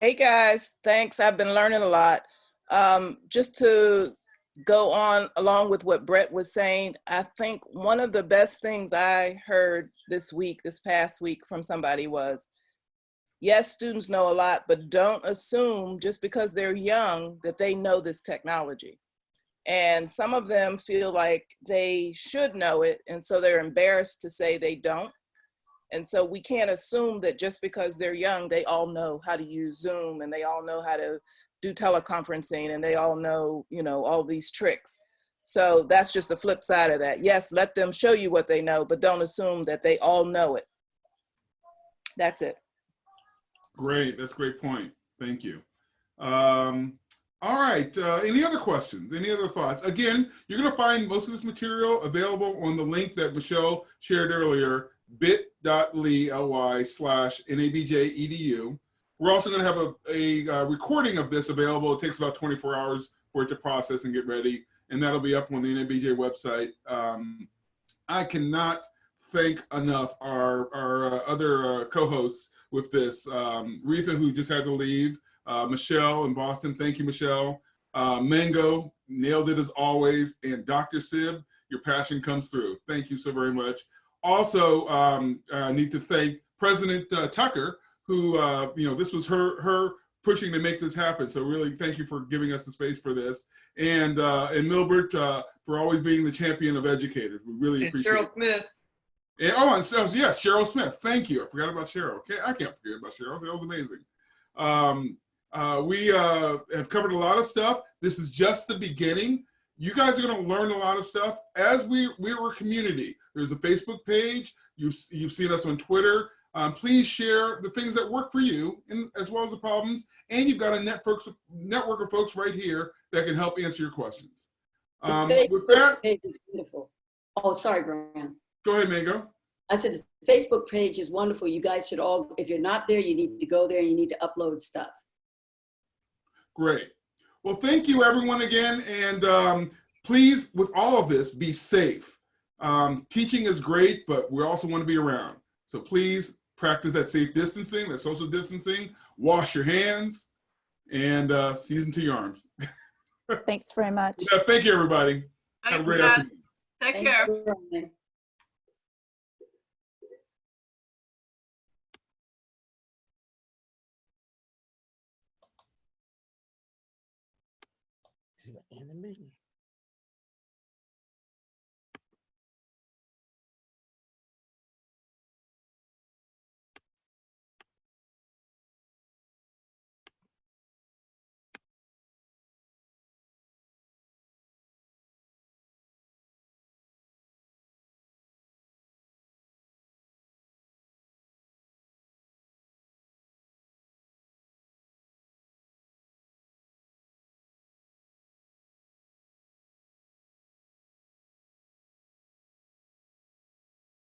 Hey guys, thanks. I've been learning a lot. Just to go on along with what Brett was saying, I think one of the best things I heard this past week from somebody was, yes, students know a lot, but don't assume just because they're young that they know this technology. And some of them feel like they should know it, and so they're embarrassed to say they don't. And so we can't assume that just because they're young, they all know how to use Zoom, and they all know how to do teleconferencing, and they all know, you know, all these tricks. So that's just the flip side of that. Yes, let them show you what they know, but don't assume that they all know it. That's it. Great, that's a great point. Thank you. All right, any other questions? Any other thoughts? Again, you're gonna find most of this material available on the link that Michelle shared earlier, bit.ly/NABJEDU. We're also gonna have a recording of this available. It takes about 24 hours for it to process and get ready, and that'll be up on the NABJ website. I cannot thank enough our other co-hosts with this. Retha, who just had to leave, Michelle in Boston, thank you, Michelle. Mango, nailed it as always, and Dr. Sib, your passion comes through. Thank you so very much. Also, need to thank President Tucker, who, you know, this was her pushing to make this happen. So really, thank you for giving us the space for this. And Milbert, for always being the champion of educators. We really appreciate it. Cheryl Smith. And, oh, and so, yes, Cheryl Smith. Thank you. I forgot about Cheryl. Okay, I can't forget about Cheryl. That was amazing. We have covered a lot of stuff. This is just the beginning. You guys are going to learn a lot of stuff as we're a community. There's a Facebook page. You've seen us on Twitter. Please share the things that work for you, as well as the problems. And you've got a network of folks right here that can help answer your questions. With that, page is wonderful. Oh, sorry, Brian. Go ahead, Mango. I said the Facebook page is wonderful. You guys should all, if you're not there, you need to go there and you need to upload stuff. Great. Well, thank you, everyone, again. And please, with all of this, be safe. Teaching is great, but we also want to be around. So please practice that safe distancing, that social distancing. Wash your hands, and season to your arms. Thanks very much. Thank you, everybody. Have a great afternoon. Take care. Animation.